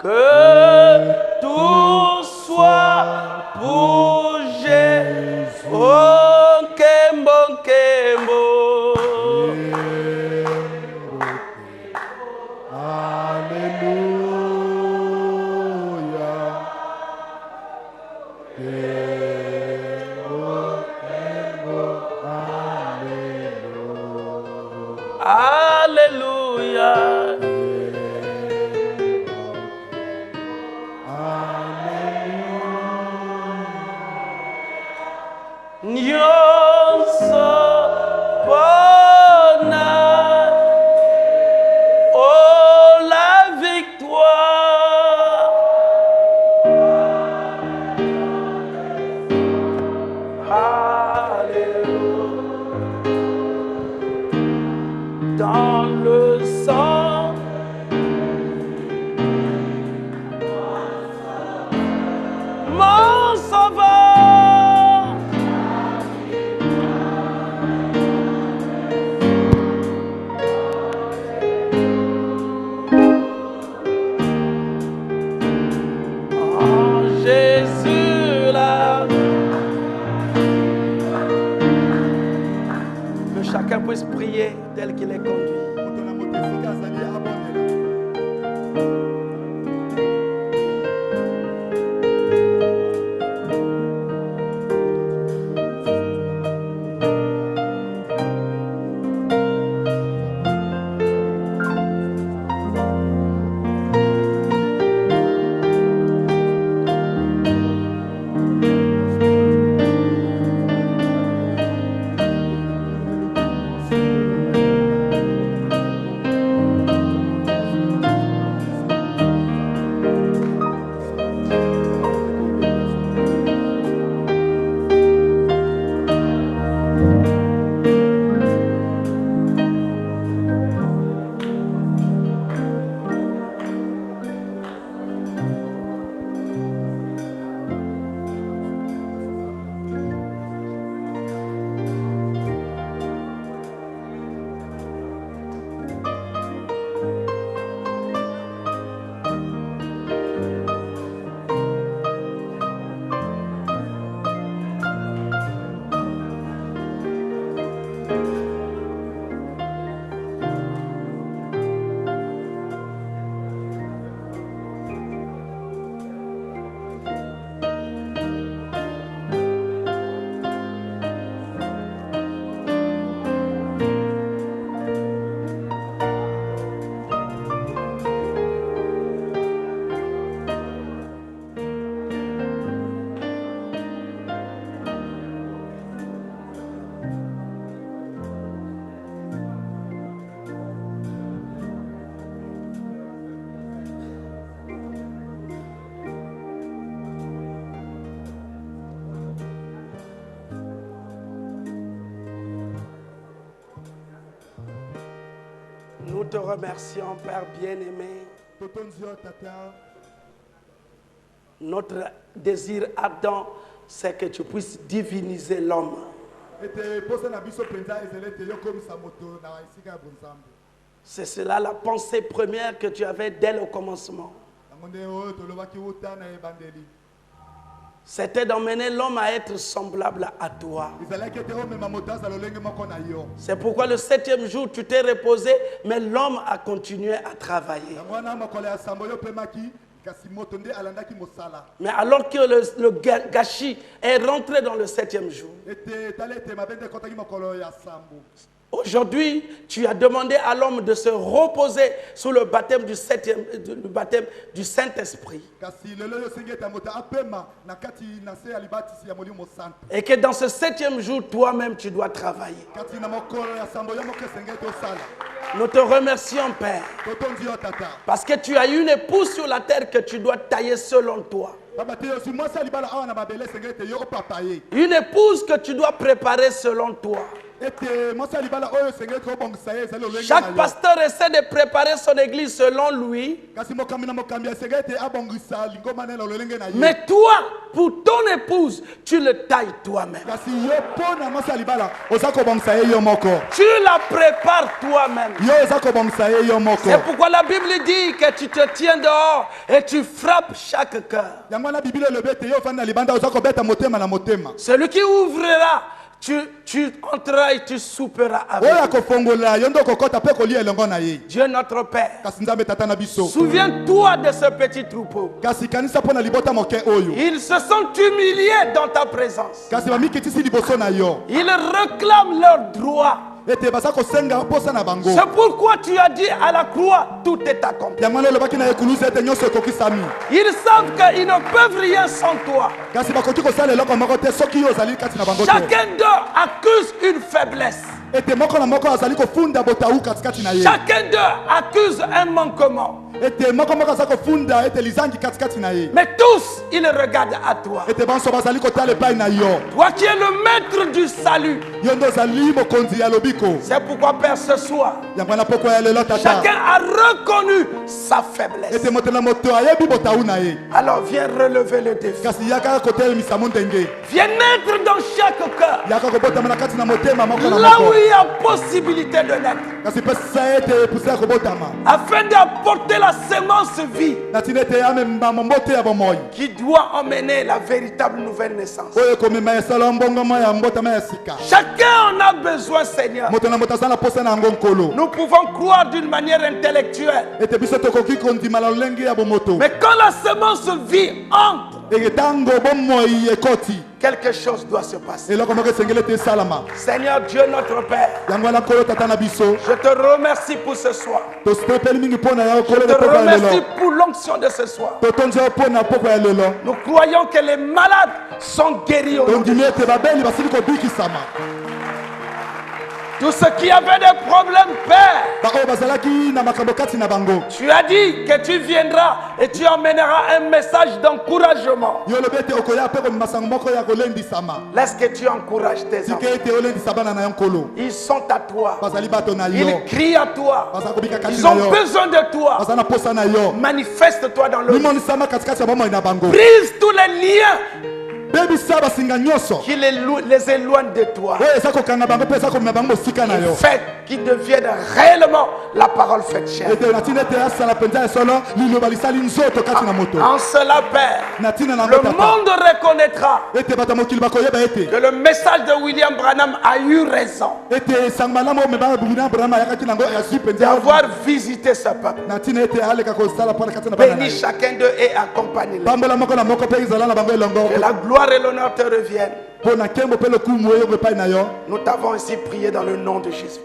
Que tout soit pour Jésus. Oh, Kembo, Kembo. chacun puisse prier tel qu'il est conduit. Nous te remercions, Père bien-aimé. Notre désir ardent, c'est que tu puisses diviniser l'homme. C'est cela la pensée première que tu avais dès le commencement. C'était d'emmener l'homme à être semblable à toi. C'est pourquoi le 7e jour, tu t'es reposé, mais l'homme a continué à travailler. Mais alors que le gâchis est rentré dans le 7e jour, aujourd'hui, tu as demandé à l'homme de se reposer sous le baptême du Saint-Esprit. Et que dans ce 7e jour, toi-même, tu dois travailler. Nous te remercions, Père, parce que tu as une épouse sur la terre que tu dois tailler selon toi. Une épouse que tu dois préparer selon toi. Chaque pasteur essaie de préparer son église selon lui. Mais toi, pour ton épouse, tu le tailles toi-même. Tu la prépares toi-même. C'est pourquoi la Bible dit que tu te tiens dehors et tu frappes chaque cœur. Celui qui ouvrira, tu entreras et tu souperas avec lui. Dieu notre Père, souviens-toi de ce petit troupeau. Ils se sont humiliés dans ta présence. Ils réclament leurs droits. C'est pourquoi tu as dit à la croix, tout est accompli. Ils savent qu'ils ne peuvent rien sans toi. Chacun d'eux accuse une faiblesse. Chacun d'eux accuse un manquement. Mais tous, ils regardent à toi. Toi qui es le maître du salut. C'est pourquoi, Père, ce soir, chacun a reconnu sa faiblesse. Alors viens relever le défi. Viens naître dans chaque cœur. Là où il y a possibilité de naître. Afin d'apporter la la sémence vie qui doit emmener la véritable nouvelle naissance. Chacun en a besoin, Seigneur. Nous pouvons croire d'une manière intellectuelle. Mais quand la sémence vie entre, quelque chose doit se passer. Seigneur Dieu notre Père, je te remercie pour ce soir. Je te remercie pour l'onction de ce soir. Nous croyons que les malades sont guéris au nom de Jésus. Tous ceux qui avaient des problèmes, Père, tu as dit que tu viendras et tu emmèneras un message d'encouragement. Laisse que tu encourages tes enfants. Ils sont à toi. Ils crient à toi. Ils ont besoin de toi. Manifeste-toi dans le monde. Brise tous les liens qui les éloigne de toi. Et fait qu'ils deviennent réellement la parole faite chair. En cela, Père, le monde reconnaîtra que le message de William Branham a eu raison d'avoir visité ce peuple. Bénis chacun d'eux et accompagne-les. Que la gloire et l'honneur te reviennent. Nous t'avons ainsi prié dans le nom de Jésus.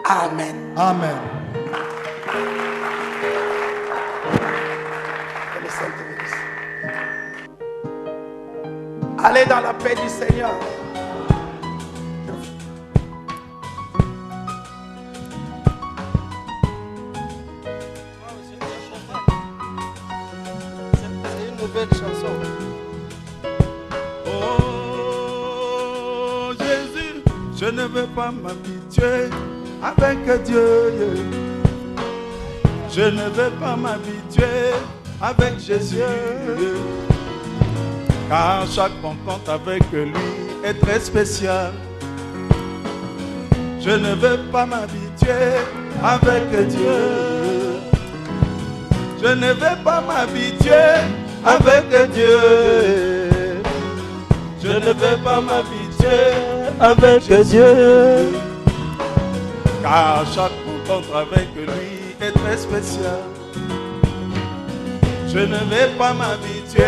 Amen. Amen. Allez dans la paix du Seigneur. Chanson. Oh Jésus, je ne veux pas m'habituer avec Dieu. Je ne veux pas m'habituer avec Jésus. Car chaque rencontre avec lui est très spéciale. Je ne veux pas m'habituer avec Dieu. Je ne veux pas m'habituer avec Dieu. Je ne veux pas m'habituer avec Dieu. Car chaque rencontre avec lui est très spéciale. Je ne vais pas m'habituer